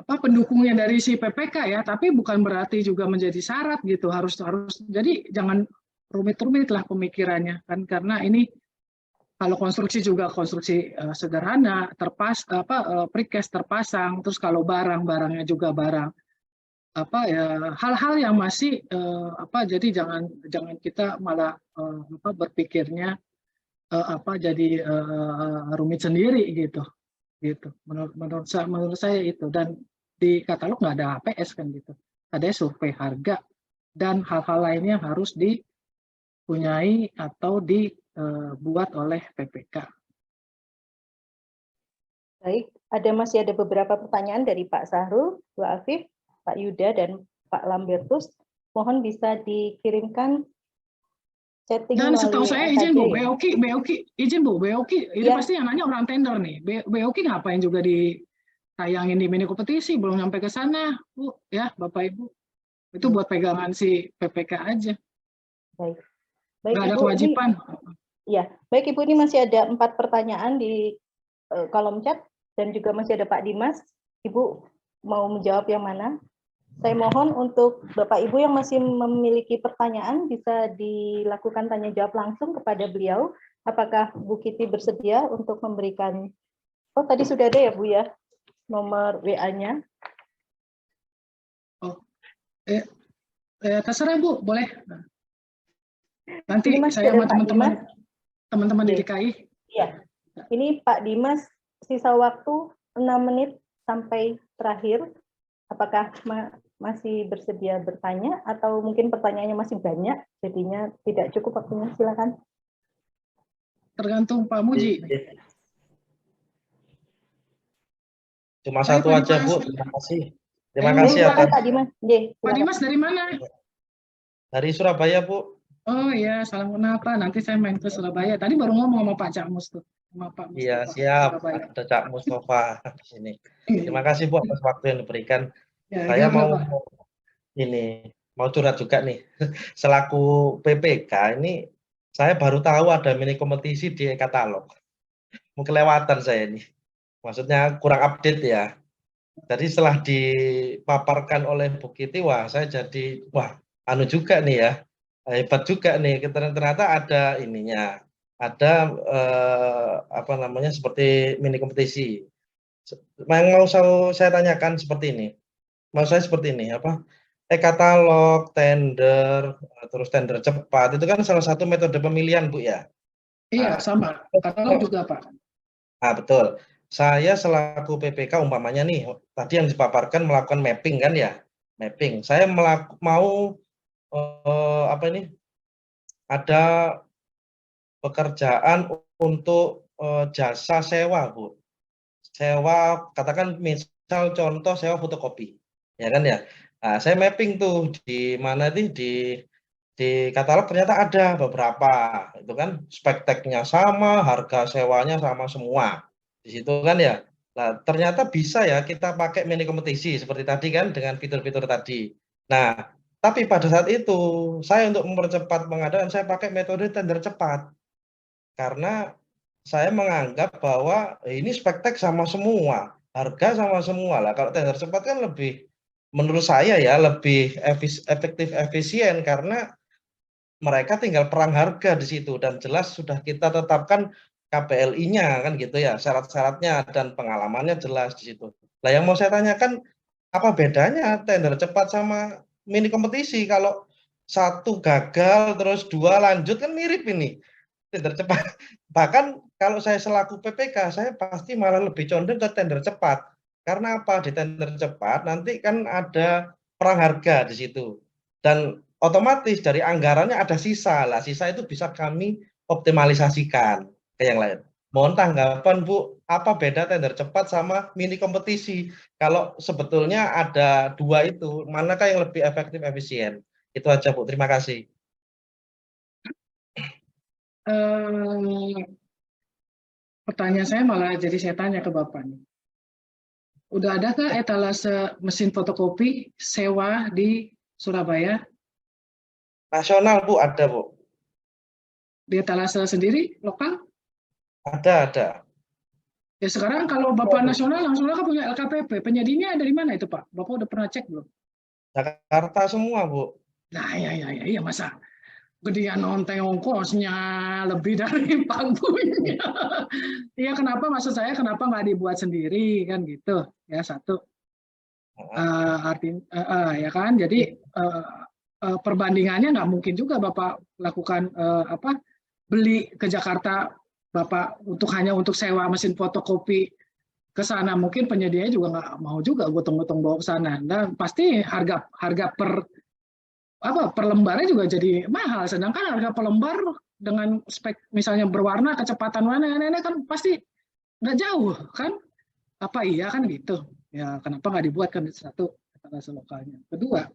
pendukungnya dari si PPK ya, tapi bukan berarti juga menjadi syarat gitu, harus jadi jangan rumit-rumit lah pemikirannya kan, karena ini kalau konstruksi juga konstruksi sederhana, precast terpasang, terus kalau barangnya juga barang hal-hal yang masih jadi jangan kita malah berpikirnya jadi rumit sendiri gitu menurut saya itu. Dan di katalog nggak ada HPS kan gitu, ada survei harga dan hal-hal lainnya harus dipunyai atau dibuat oleh PPK. Baik, masih ada beberapa pertanyaan dari Pak Sahrul, Bu Afif, Pak Yuda, dan Pak Lambertus. Mohon bisa dikirimkan chatting dan setahu saya izin Bu, ya. BOQ izin Bu, BOQ itu pasti yang nanya orang tender nih. BOQ ngapain juga ditayangin di mini kompetisi, belum sampai ke sana Bu ya Bapak Ibu. Itu buat pegangan si PPK aja. Baik nggak ada Ibu, kewajiban. Ya, baik Ibu, ini masih ada 4 pertanyaan di kolom chat dan juga masih ada Pak Dimas. Ibu mau menjawab yang mana? Saya mohon untuk Bapak Ibu yang masih memiliki pertanyaan bisa dilakukan tanya jawab langsung kepada beliau. Apakah Bu Kiti bersedia untuk memberikan, tadi sudah ada ya Bu ya, nomor WA-nya? Terserah Bu, boleh. Nanti Ini masih saya ada sama Pak Dimas. teman-teman di Oke. DKI. Iya. Ini Pak Dimas, sisa waktu 6 menit sampai terakhir. Apakah masih bersedia bertanya atau mungkin pertanyaannya masih banyak, jadinya tidak cukup waktunya? Silakan. Tergantung Pak Muji. Cuma Baik, satu Pak aja, Dimas. Bu. Terima kasih. Terima Ayo, kasih Silakan atas Pak Dimas. Ye, Pak silakan. Dimas dari mana? dari Surabaya, Bu. Oh iya, salam kenapa? Nanti saya main ke Surabaya. Tadi baru ngomong sama Pak Cak Mus tuh, sama Pak Iya, Mustafa siap. Surabaya. Ada Cak Mustafa di sini. Terima kasih, Bu, atas waktu yang diberikan. Ya, Saya gimana, mau Pak? mau curhat juga nih. Selaku PPK ini saya baru tahu ada mini kompetisi di katalog. Mungkin kelewatan saya ini. Maksudnya kurang update ya. Jadi setelah dipaparkan oleh Bu Kiti, wah saya jadi anu juga nih ya. Hebat juga nih. Ternyata ada ininya. Ada apa namanya seperti mini kompetisi. Yang mau saya tanyakan seperti ini. Mau saya seperti ini apa? Katalog, tender, terus tender cepat itu kan salah satu metode pemilihan, Bu ya. Iya, Nah, sama. Katalog juga, Pak. Nah, betul. Saya selaku PPK umpamanya nih, tadi yang dipaparkan melakukan mapping kan ya, mapping. Saya mau apa ini? Ada pekerjaan untuk jasa sewa, Bu. Sewa, katakan misal contoh sewa fotokopi, ya kan ya. Nah, saya mapping tuh di mana nih di katalog ternyata ada beberapa, itu kan spek-teknya sama, harga sewanya sama semua. Di situ kan ya. Nah, ternyata bisa ya kita pakai mini kompetisi seperti tadi kan dengan fitur-fitur tadi. Nah, tapi pada saat itu saya untuk mempercepat pengadaan saya pakai metode tender cepat. Karena saya menganggap bahwa ini spek-tek sama semua, harga sama semua lah. Kalau tender cepat kan lebih, menurut saya ya lebih efektif efisien karena mereka tinggal perang harga di situ dan jelas sudah kita tetapkan KPLI-nya kan gitu ya, syarat-syaratnya dan pengalamannya jelas di situ. Nah, yang mau saya tanyakan apa bedanya tender cepat sama mini kompetisi? Kalau satu gagal terus dua lanjut kan mirip ini. Tender cepat. Bahkan kalau saya selaku PPK, saya pasti malah lebih condong ke tender cepat. Karena apa? Di tender cepat nanti kan ada perang harga di situ. Dan otomatis dari anggarannya ada sisa. Lah, sisa itu bisa kami optimalisasikan ke yang lain. Mohon tanggapan, Bu, apa beda tender cepat sama mini kompetisi? Kalau sebetulnya ada dua itu, manakah yang lebih efektif efisien? Itu aja, Bu. Terima kasih. Pertanyaan saya malah jadi saya tanya ke Bapak nih. Udah adakah etalase mesin fotokopi sewa di Surabaya? Nasional, Bu, ada, Bu. Di etalase sendiri, lokal? Ada. Ya sekarang kalau Bapak nasional langsung kan punya LKPP. Penyedianya dari mana itu, Pak? Bapak udah pernah cek belum? Jakarta semua, Bu. Nah, iya masa gedean onteng ongkosnya lebih dari pagunya. Iya, kenapa maksud saya kenapa nggak dibuat sendiri kan gitu ya satu artinya ya kan jadi perbandingannya nggak mungkin juga Bapak lakukan beli ke Jakarta Bapak hanya untuk sewa mesin fotokopi ke sana, mungkin penyedianya juga nggak mau juga gotong-gotong bawa ke sana dan pasti harga per lembarnya juga jadi mahal, sedangkan harga per lembar dengan spek misalnya berwarna, kecepatan warna ini kan pasti nggak jauh kan, apa iya kan gitu ya, kenapa nggak dibuat kan satu etalase lokalnya. Kedua,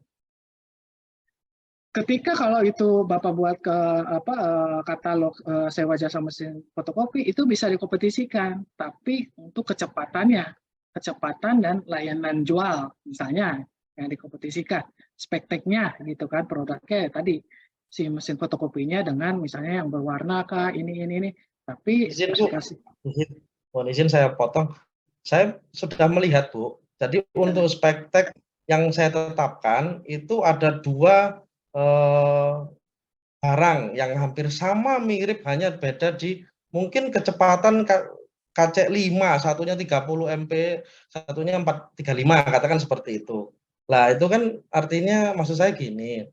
ketika kalau itu Bapak buat ke katalog sewa jasa mesin fotokopi itu bisa dikompetisikan, tapi untuk kecepatan dan layanan jual misalnya yang dikompetisikan, spek-teknya gitu kan, produknya tadi si mesin fotokopinya dengan misalnya yang berwarna kah ini tapi Izin, Bu. spesifikasi. Mohon izin saya potong. Saya sudah melihat, Bu. Jadi untuk spek-tek yang saya tetapkan itu ada dua barang yang hampir sama mirip, hanya beda di mungkin kecepatan KC5, satunya 30 MP, satunya 435, katakan seperti itu. Lah itu kan artinya maksud saya gini,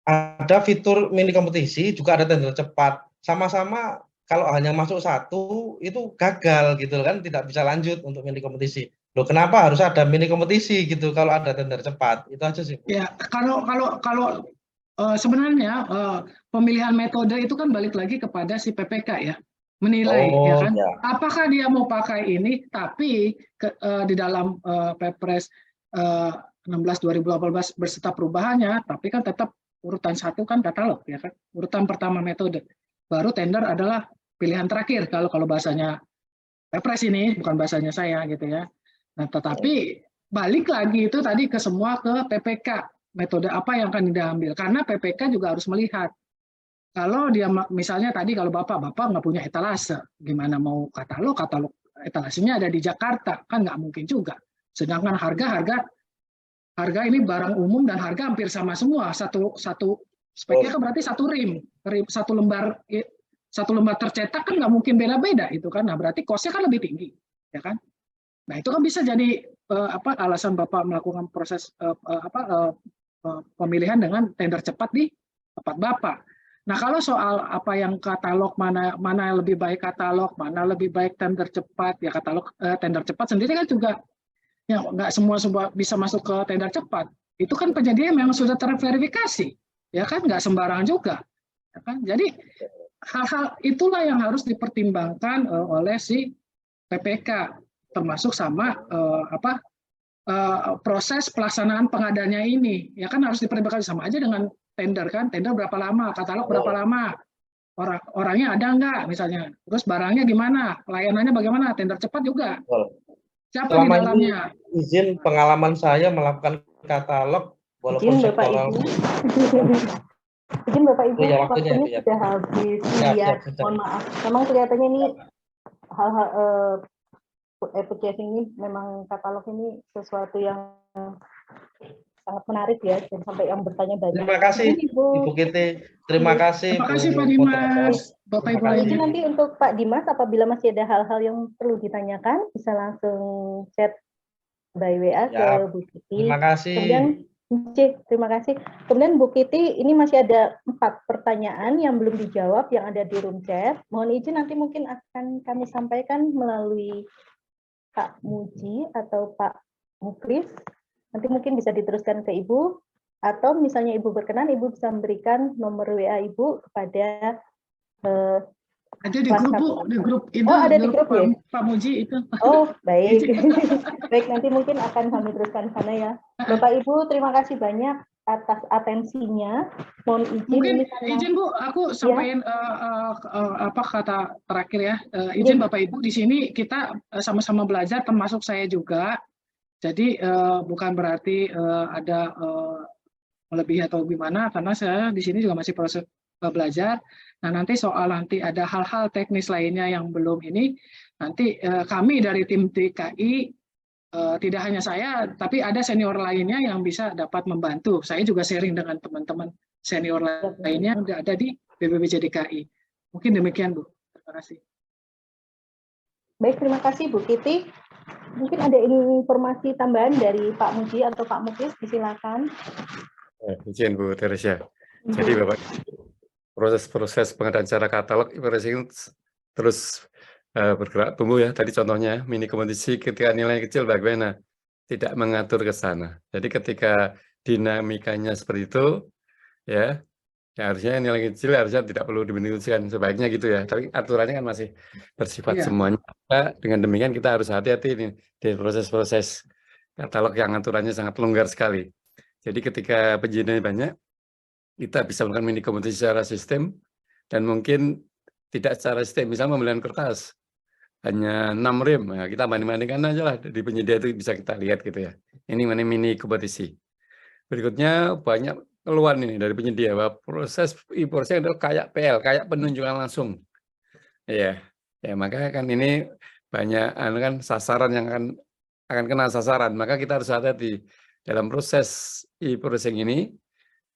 ada fitur mini kompetisi, juga ada tender cepat. Sama-sama kalau hanya masuk satu itu gagal gitu kan, tidak bisa lanjut untuk mini kompetisi. Loh, kenapa harus ada mini kompetisi gitu kalau ada tender cepat? Itu aja sih, Bu. Ya, kalau sebenarnya pemilihan metode itu kan balik lagi kepada si PPK ya, menilai ya Oh kan, ya. apakah dia mau pakai ini, tapi di dalam Perpres 16 2018 berserta perubahannya, tapi kan tetap urutan 1 kan katalog ya kan, urutan pertama metode, baru tender adalah pilihan terakhir kalau bahasanya Perpres ini, bukan bahasanya saya gitu ya. Nah, tetapi balik lagi itu tadi ke semua ke PPK, metode apa yang akan diambil, karena PPK juga harus melihat kalau dia misalnya tadi kalau bapak nggak punya etalase, gimana mau katalog etalasenya ada di Jakarta, kan nggak mungkin juga. Sedangkan harga ini barang umum dan harga hampir sama semua, satu speknya kan berarti satu lembar tercetak kan nggak mungkin beda-beda itu kan, nah berarti cost-nya kan lebih tinggi ya kan. Nah itu kan bisa jadi alasan bapak melakukan proses pemilihan dengan tender cepat di tempat bapak. Nah kalau soal apa yang katalog, mana yang lebih baik katalog, mana lebih baik tender cepat, ya katalog tender cepat sendiri kan juga ya nggak semua bisa masuk ke tender cepat. Itu kan penyedia memang sudah terverifikasi, ya kan, nggak sembarangan juga, ya kan. Jadi hal-hal itulah yang harus dipertimbangkan oleh si PPK, termasuk sama proses pelaksanaan pengadanya ini, ya kan harus dipertimbangkan sama aja dengan tender kan, tender berapa lama, katalog berapa lama, orangnya ada nggak misalnya, terus barangnya gimana, layanannya bagaimana, tender cepat juga, siapa di dalamnya. Izin pengalaman saya melakukan katalog, walaupun sektoral. Izin Bapak Ibu, ya, waktunya ya. sudah habis. Iya, mohon maaf. Memang kelihatannya ini hal-hal purchasing ini memang katalog ini sesuatu yang sangat menarik ya, dan sampai yang bertanya banyak. Terima kasih Ibu Kiti, terima kasih. Terima kasih Pak Dimas, Bapak Ibu lainnya. Nanti untuk Pak Dimas, apabila masih ada hal-hal yang perlu ditanyakan, bisa langsung chat by WA ke Bu Kiti. Terima kasih. Kemudian terima kasih. Kemudian Bu Kiti, ini masih ada 4 pertanyaan yang belum dijawab yang ada di room chat. Mohon izin nanti mungkin akan kami sampaikan melalui Pak Muji atau Pak Muklis. Nanti mungkin bisa diteruskan ke Ibu, atau misalnya Ibu berkenan, Ibu bisa memberikan nomor WA Ibu kepada ada di grup Bu, di grup itu. Oh, ada di grup ya? Pak Muji itu. Oh, baik. Baik, nanti mungkin akan kami teruskan sana ya. Bapak Ibu, terima kasih banyak atas atensinya. Mohon izin. Mungkin izin Bu, aku sampaikan apa kata terakhir ya. Izin Bapak Ibu, di sini kita sama-sama belajar, termasuk saya juga. Jadi bukan berarti ada melebihi atau gimana, karena saya di sini juga masih proses belajar. Nah nanti ada hal-hal teknis lainnya yang belum ini, nanti kami dari tim DKI, tidak hanya saya, tapi ada senior lainnya yang bisa dapat membantu. Saya juga sharing dengan teman-teman senior lainnya yang ada di BPBJ DKI. Mungkin demikian Bu. Terima kasih. Baik, terima kasih Bu Kiti. Mungkin ada informasi tambahan dari Pak Muji atau Pak Muklis, disilakan. Izin Bu Teresia. Jadi Bapak, proses pengadaan secara katalog terus bergerak tumbuh ya. Tadi contohnya mini kompetisi ketika nilai kecil bagaimana? Tidak mengatur ke sana. Jadi ketika dinamikanya seperti itu, ya harusnya nilai kecil harusnya tidak perlu dimensikan, sebaiknya gitu ya. Tapi aturannya kan masih bersifat semuanya. Dengan demikian kita harus hati-hati nih di proses-proses katalog yang aturannya sangat longgar sekali. Jadi ketika penjinanya banyak, kita bisa melakukan mini kompetisi secara sistem, dan mungkin tidak secara sistem, misalnya pembelian kertas hanya 6 rem, nah, kita banding-bandingkan aja lah di penyedia itu bisa kita lihat gitu ya. Ini mini kompetisi. Berikutnya banyak keluhan ini dari penyedia bahwa proses e-processing adalah kayak PL, kayak penunjukan langsung. Ya, maka kan ini banyak kan sasaran yang akan kena sasaran, maka kita harus hati-hati dalam proses e-processing ini.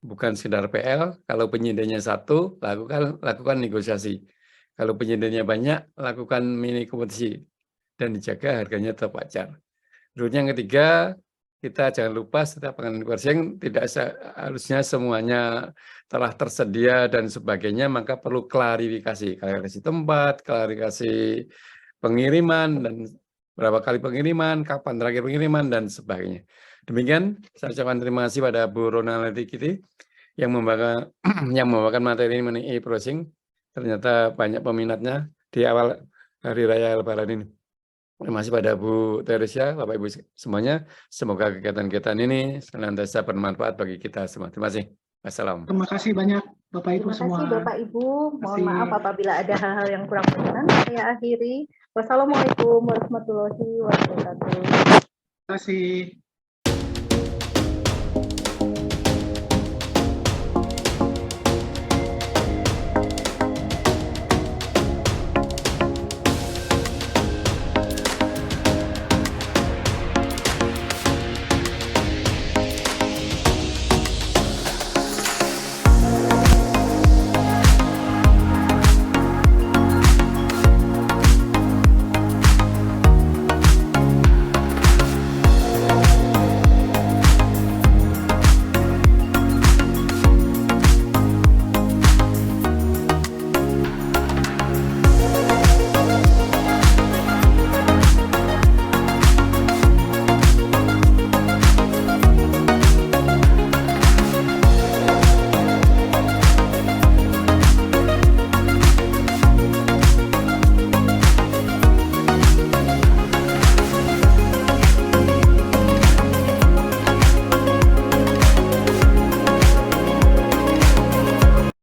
Bukan sekedar PL, kalau penyedianya satu, lakukan negosiasi. Kalau penyedianya banyak, lakukan mini kompetisi. Dan dijaga harganya tetap wajar. Berikutnya yang ketiga, kita jangan lupa setiap pengadaan e-processing tidak harusnya semuanya telah tersedia dan sebagainya, maka perlu klarifikasi tempat, klarifikasi pengiriman dan berapa kali pengiriman, kapan terakhir pengiriman dan sebagainya. Demikian saya ucapkan terima kasih pada Bu Ronaldi Kitty yang membawakan materi mengenai e-processing. Ternyata banyak peminatnya di awal hari raya Lebaran ini. Terima kasih pada Bu Teresia, Bapak Ibu semuanya. Semoga kegiatan-kegiatan ini senantiasa bermanfaat bagi kita semua. Terima kasih. Wassalam. Terima kasih banyak Bapak Ibu Terima semua. kasih Bapak Ibu. Mohon Terima kasih. maaf apabila ada hal-hal yang kurang berkenan. Saya akhiri. Wassalamualaikum warahmatullahi wabarakatuh. Terima kasih.